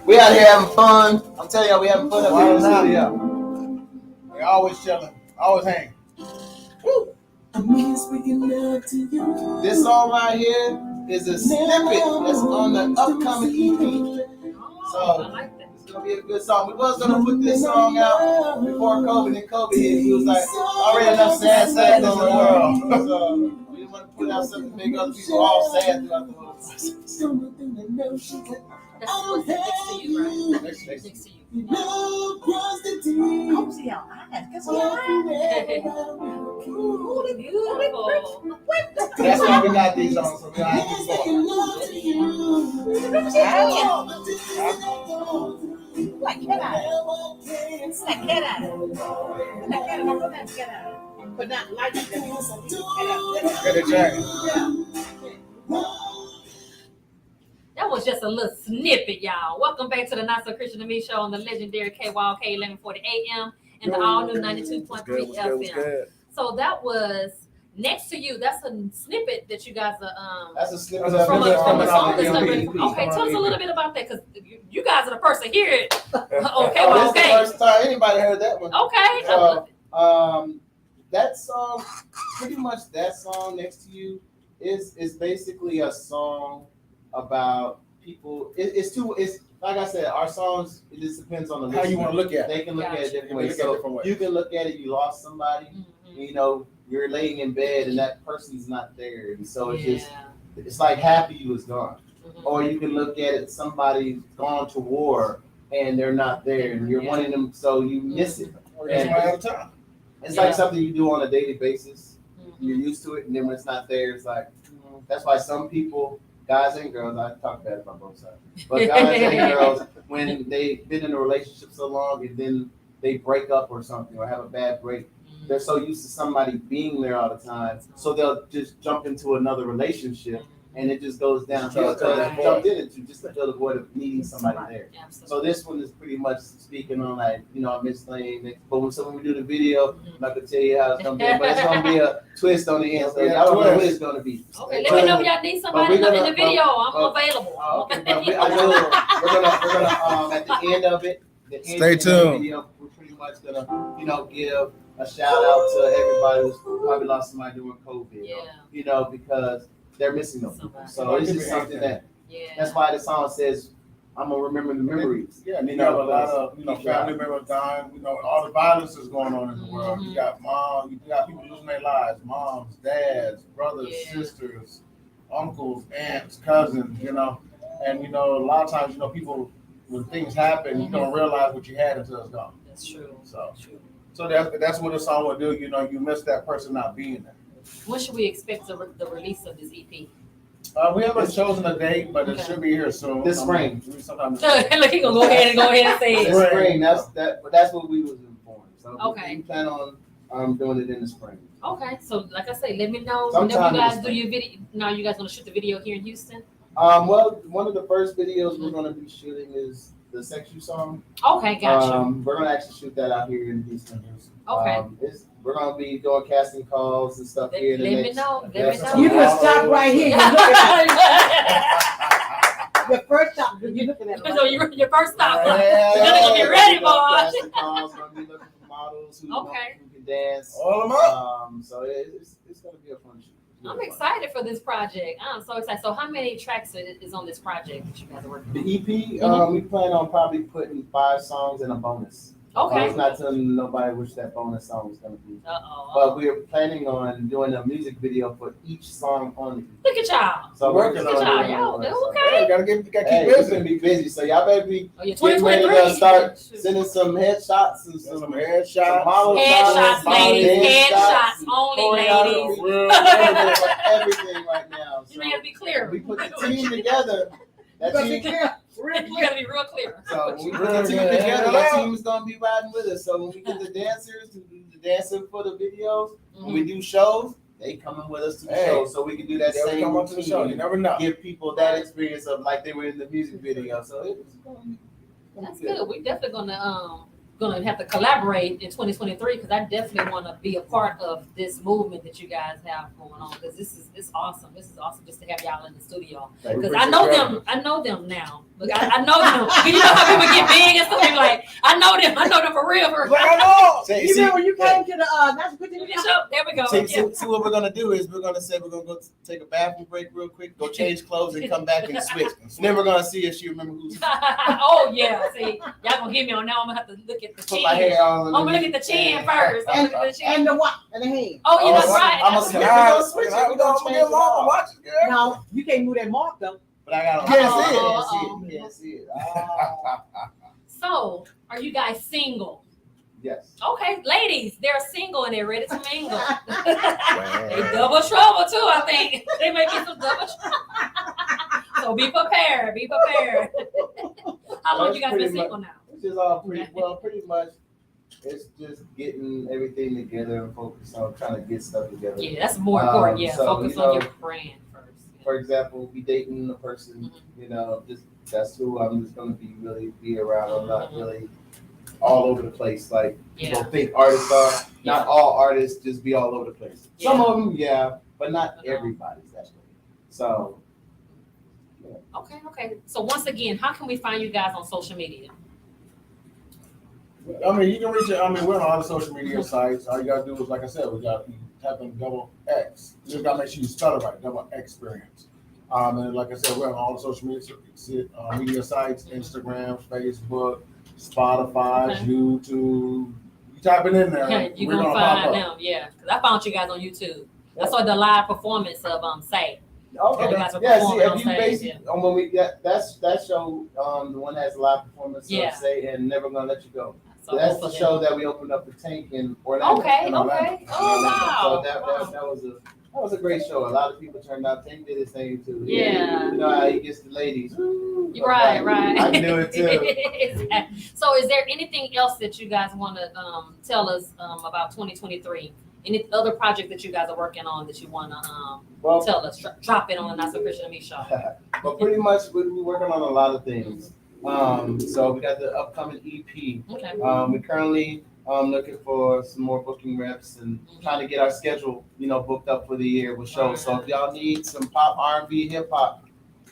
We out here having fun. I'm telling y'all, we having fun up here in the Why studio. They always chilling, always hanging. This song right here is a snippet that's on the upcoming EP. I like that. It's gonna be a good song. We was gonna put this song out before COVID, and COVID hit. We was like, already enough sad in the world. So we didn't want to put out something to make other people all sad throughout the world. That's what's next to you, right? Next to you. Oh, see how eyes. Guess what? Ooh, beautiful. That's why we got these on, so we don't have to Like cat eye. It's like cat eye. Like cat eye. But not like that. get it jacket. That was just a little snippet, y'all. Welcome back to the Not So Christian and Me show on the legendary KYOK 1140 AM and the all new 92.3 FM. So that was Next to You. That's a snippet that you guys are That's a snippet from a song that's from coming. the EP. Okay, tell us a little bit about that because you guys are the first to hear it. Okay, Oh, this well, is the okay. first time anybody heard that one. Okay. That song, pretty much that song Next to You is basically a song about people. It's like I said, our songs, it just depends on the How you listener. want to look at it. They can look at it different ways. Look at it different So ways. you can look at it, you lost somebody, Mhm. you're laying in bed and that person's not there. And so it's just, Yeah. it's like half of you is gone. Mhm. Or you can look at it, somebody's gone to war and they're not there and you're Yeah. wanting them, so you miss it. That's why all the time. It's Yeah. like something you do on a daily basis. Mhm. You're used to it, and then when it's not there, it's like, that's why some people, guys and girls, I talk bad about both sides, but guys and girls, when they've been in a relationship so long and then they break up or something or have a bad break, they're so used to somebody being there all the time, so they'll just jump into another relationship and it just goes down. So I jumped in it just to fill the void of needing somebody there. So this one is pretty much speaking on like, you know, Miss Lane. But when we do the video, I'm not gonna tell you how it's gonna be, but it's gonna be a twist on the end. So I don't know what it's gonna be. Okay, let me know if y'all need somebody in the video. I'm available. Okay, but I know we're gonna at the end of it. Stay tuned. Video, we're pretty much gonna, you know, give a shout out to everybody who's probably lost somebody during COVID. Yeah. You know, because they're missing them. So it's just something that. Yeah. That's why the song says, "I'm gonna remember the memories." Yeah, you know, a lot of family members dying. You know, all the violence is going on in the world. You got you got people losing their lives, moms, dads, brothers, sisters, uncles, aunts, cousins. You know, and you know, a lot of times, you know, people when things happen, you don't realize what you had until it's gone. That's true. So that's what the song will do. You know, you miss that person not being there. When should we expect the release of this EP? We haven't chosen a date, but it should be here soon. This spring. Sometime Look, he gonna go ahead and say it. This spring. That's what we was informed. So Okay. we plan on doing it in the spring. Okay, so like I say, let me know Sometime whenever you guys this do your video. Now you guys gonna shoot the video here in Houston? Well, one of the first videos we're gonna be shooting is the Sex You song. Okay, gotcha. We're gonna actually shoot that out here in Houston. Okay. We're gonna be doing casting calls and stuff here. Let me know. You can stop right here. You're looking at your first stop. You're looking at So your first stop. Yeah, You're gonna be ready, boy. Casting calls. Gonna be looking for models who can dance. All of them up. So it's gonna be a fun shoot. I'm excited for this project. I'm so excited. So how many tracks is on this project that you guys are working on? The EP, we plan on probably putting 5 songs and a bonus. Okay. It's not telling nobody which that bonus song is going to be. Uh-oh. But we're planning on doing a music video for each song on it. Look at y'all. So Working we're on doing it. Y'all, so, okay. You gotta keep it's busy. going to be busy. So y'all better be Oh, yeah, getting ready 2023. to start sending some headshots and some headshots. model Headshots, shots, ladies. Headshots and only, choreography. ladies. We're doing everything right now. You need to be clear. We put the team together. That team, You gotta be real clear. So when we put the team together, that team is gonna be riding with us. So when we get the dancers to do the dancing for the videos, when we do shows, they coming with us to the show, so we can do that same come up to the show. You never know. give people that experience of like they were in the music video. So it's gonna be That's good. We definitely gonna have to collaborate in 2023 because I definitely want to be a part of this movement that you guys have going on because it's awesome. This is awesome just to have y'all in the studio because I know them now. Look, I know them. You know how people get big and stuff. They're like, I know them for real. Like I know. You remember when you came to the National Christian There we go. See what we're gonna do is we're gonna go take a bathroom break real quick, go change clothes, and come back and switch. And then we're gonna see if she remember who's. Oh yeah, see, y'all gonna get me on now. I'm gonna have to look at the Put chin. my hair on. I'm gonna look at the chin first. I'm gonna look at the chin. and the what and the hand. Oh, you know, right. I'm gonna switch it. We're gonna change it all. Watch it, girl. No, you can't move that mark though. But I got Can't can't see it. So, are you guys single? Yes. Okay, ladies, they're single and they're ready to mingle. They double trouble too, I think. They may be some double trouble. So be prepared. Be prepared. How long you guys been single now? It's just all pretty much. It's just getting everything together and focus on trying to get stuff together. Yeah, that's more important. Yeah, so, focus on your brand first. For example, be dating a person, that's who I'm just gonna be around. I'm not really all over the place like people think artists are. Not all artists just be all over the place. Some of them, but not everybody's that way. So Okay. So once again, how can we find you guys on social media? I mean, you can reach it. I mean, we're on all the social media sites. All you gotta do is, like I said, you type in Double X. You just gotta make sure you spell it right. Double Xperience. And like I said, we're on all the social media sites: Instagram, Facebook, Spotify, YouTube. You type it in there, You're gonna find them. Yeah, because I found you guys on YouTube. I saw the live performance of Say. okay. Yeah, See, if you basically when we that show, the one that has a live performance of Say and Never Gonna Let You Go. So that's the show that we opened up the Tank in Orlando. Okay. In Orlando. Oh wow. So that was That was a great show. A lot of people turned out. Tank did his thing too. Yeah. You know how he gets the ladies. You're right. I can do it too. So, is there anything else that you guys want to tell us about 2023? Any other project that you guys are working on that you want to tell us? Drop it on the Not So Christian and Me show. But pretty much we're working on a lot of things. So we got the upcoming EP. Okay. We're currently looking for some more booking reps and trying to get our schedule, booked up for the year with shows. So if y'all need some pop, R&B, hip hop,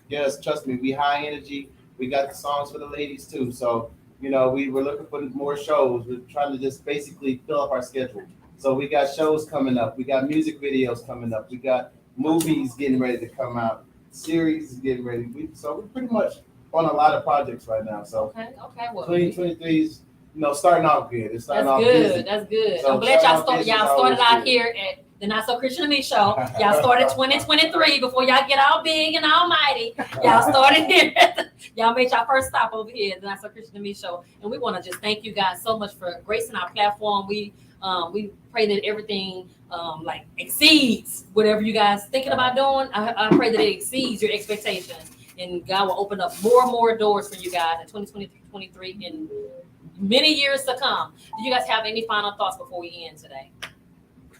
yes, trust me, we high energy. We got the songs for the ladies too. So, we were looking for more shows. We're trying to just basically fill up our schedule. So we got shows coming up. We got music videos coming up. We got movies getting ready to come out. Series is getting ready. So we're pretty much on a lot of projects right now. So Okay. Well, 2023 is, starting off good. It's starting off good. busy. That's good. So I'm glad y'all starting off started out busy. here at the Not So Christian and Me show. Y'all started 2023 before y'all get all big and almighty. Y'all started here. Y'all made y'all first stop over here at the Not So Christian and Me show. And we want to just thank you guys so much for gracing our platform. We pray that everything exceeds whatever you guys thinking about doing. I pray that it exceeds your expectations. And God will open up more and more doors for you guys in 2023 and many years to come. Do you guys have any final thoughts before we end today?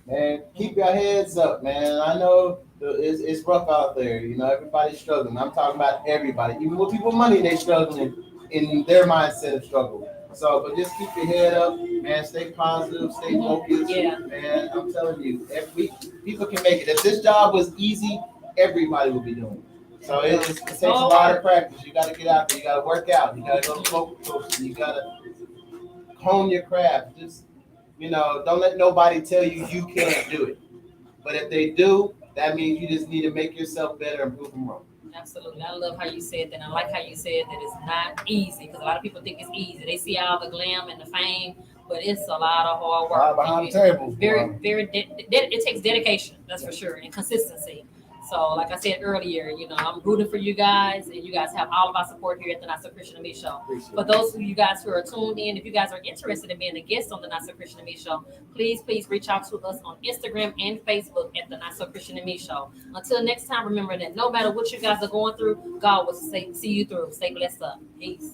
Man, keep your heads up, man. I know it's rough out there. Everybody's struggling. I'm talking about everybody. Even with people with money, they struggling in their mindset of struggle. So, but just keep your head up, man. Stay positive, stay focused. Yeah. Man, I'm telling you, people can make it. If this job was easy, everybody would be doing it. So it takes a lot of practice. You got to get out there. You got to work out. You got to go to local coaching. You got to hone your craft. Just, don't let nobody tell you can't do it. But if they do, that means you just need to make yourself better and prove them wrong. Absolutely. I love how you said that. I like how you said that it's not easy because a lot of people think it's easy. They see all the glam and the fame, but it's a lot of hard work. Behind the tables. It takes dedication, that's for sure, and consistency. So, like I said earlier, I'm rooting for you guys, and you guys have all of our support here at the Not So Christian and Me show. For those of you guys who are tuned in, if you guys are interested in being a guest on the Not So Christian and Me show, please reach out to us on Instagram and Facebook at the Not So Christian and Me show. Until next time, remember that no matter what you guys are going through, God will see you through. Stay blessed up. Peace.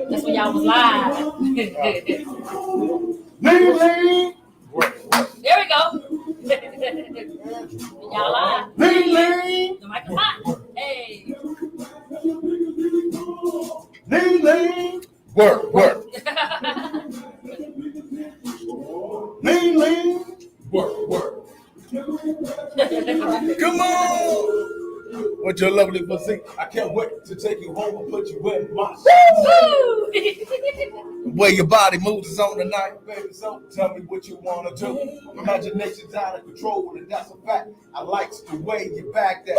That's when y'all was live. There we go. Y'all live. The mic is hot. Hey. Work. Work. Come on. With your lovely physique, I can't wait to take you home and put you in my Woo! way your body moves is on tonight, baby. So tell me what you wanna do. Imagination's out of control, and that's a fact. I like the way you back that.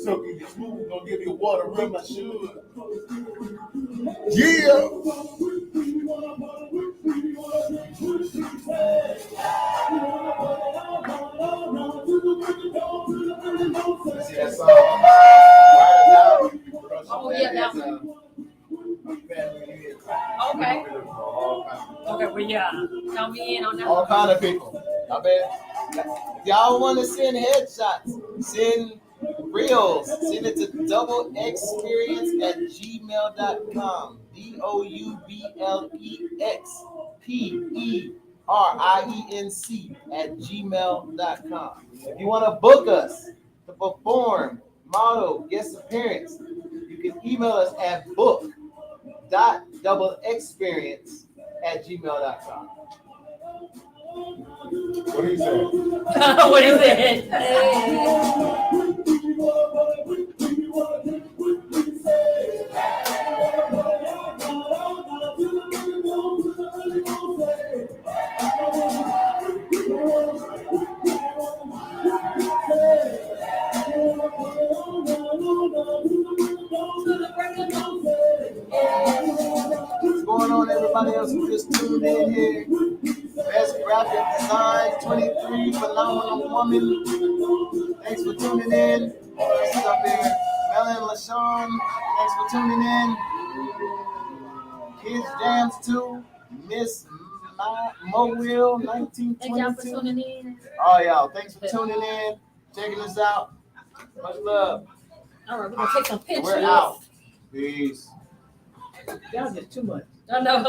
Silky and smooth, gonna give you water in my shoes. Yeah. See that song? Right now? Oh, yeah, that one. Okay. Okay, well, yeah. Count me in on that. All kind of people. I bet. If y'all want to send headshots, send reels, send it to Double Xperience at gmail.com. DOUBLEXPERIENC at gmail.com. If you want to book us to perform, model, guest appearance, you can email us at book.doublexperience at gmail.com. What do you say? What is it? What's going on, everybody else who just tuned in here? Best graphic design 23, phenomenal woman. Thanks for tuning in. This is up here. Melon LaShawn, thanks for tuning in. Kids Jams 2, Miss Mobile Thank y'all for 1922. tuning in. Oh, y'all, thanks for tuning in, checking us out. Much love. All right, we're gonna take some pictures. We're out. Peace. Y'all just too much. I know.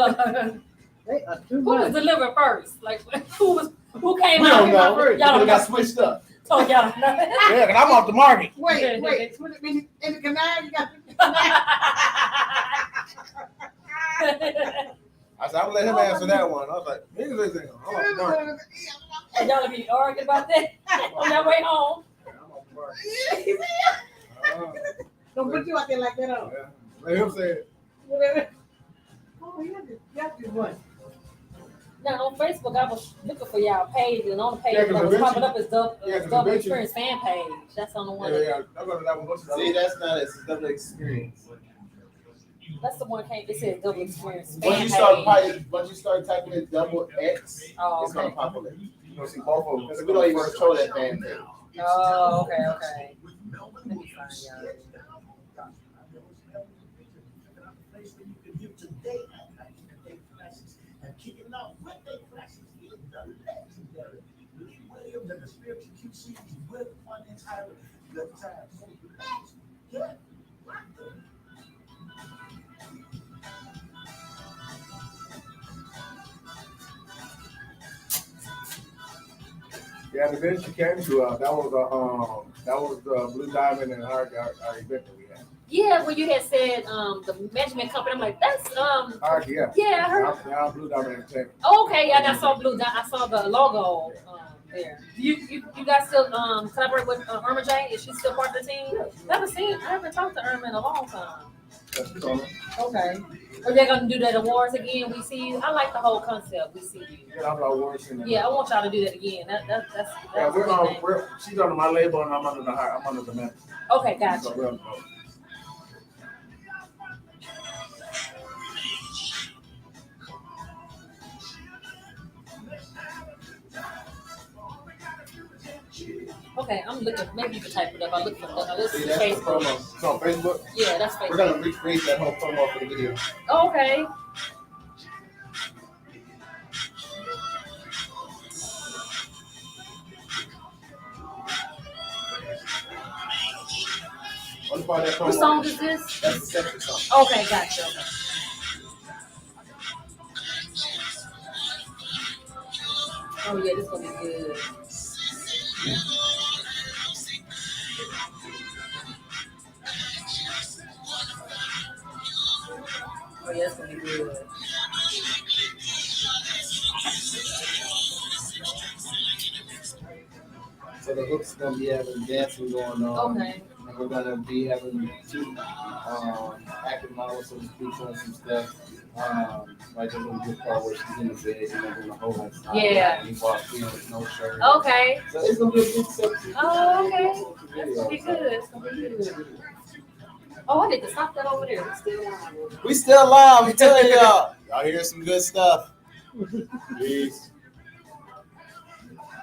They are too Who was much. delivered first? Like who came We out? don't know. Y'all It don't got know. switched up. Oh, y'all don't know. Yeah, because I'm off the market. Wait. In the canal, you got the canal. I said, I'm gonna let him answer that one. I was like, niggas ain't I'm off the market. And y'all be arguing about that on your way home. Yeah, I'm off the market. Don't put you out there like that, on. Yeah. Let him say it. Oh, y'all just what? Now on Facebook, I was looking for y'all page, and on the page Yeah, 'cause that was eventually- popping up is Double yeah, 'cause Double eventually- Xperience fan page. That's on the one. Yeah. I go to that one. See, that's not it. It's Double Experience. That's the one came. It says Double Xperience fan Once you start typing in Double X, Oh, it's gonna okay. populate. You gonna see both of them. Because we don't even control that fan page. Oh, okay. Let me find y'all. Kicking off with their classes is the legendary Lee Williams and the Spiritual QCs with one entitled Good Times. So let's get rockin'. Yeah, the event you came to, that was the Blue Diamond and our event that we had. Yeah, when you had said the measurement company, I'm like, that's Yeah. yeah, I heard. Now Blue Diamond Entertainment. Okay, yeah, I saw Blue. I saw the logo there. You guys still collaborate with Irma J? Is she still part of the team? I haven't talked to Irma in a long time. That's on it. Okay. Are they gonna do that awards again? We see you. I like the whole concept. We see you. Yeah, I'm not working. Yeah, I want y'all to do that again. That's Yeah, a good thing. she's under my label and I'm under the man. Okay, So gotcha. we're on the boat. Okay, I'm looking. Maybe you can type it up. I look for See, this that's the Facebook. promo. It's on Facebook. Yeah, that's We're Facebook. gonna recreate that whole promo for the video. Okay. What about that promo? What song is this? That's the second song. Okay, gotcha. Okay. Oh yeah, this is gonna be good. Oh yeah, it's gonna be good. So the hook's gonna be having dancing going on. Okay. And we're gonna be having two active models, so to speak, on some stuff. Like there's gonna be a part where she's in the bed and they're gonna hold her side. Yeah. And he walks in with no shirt. Okay. So it's gonna be a big sexy. Oh, okay. That's gonna be good. It's gonna be good. Oh, I need to stop that over there. It's still on. We still live. I'm telling y'all. Y'all hear some good stuff. Peace.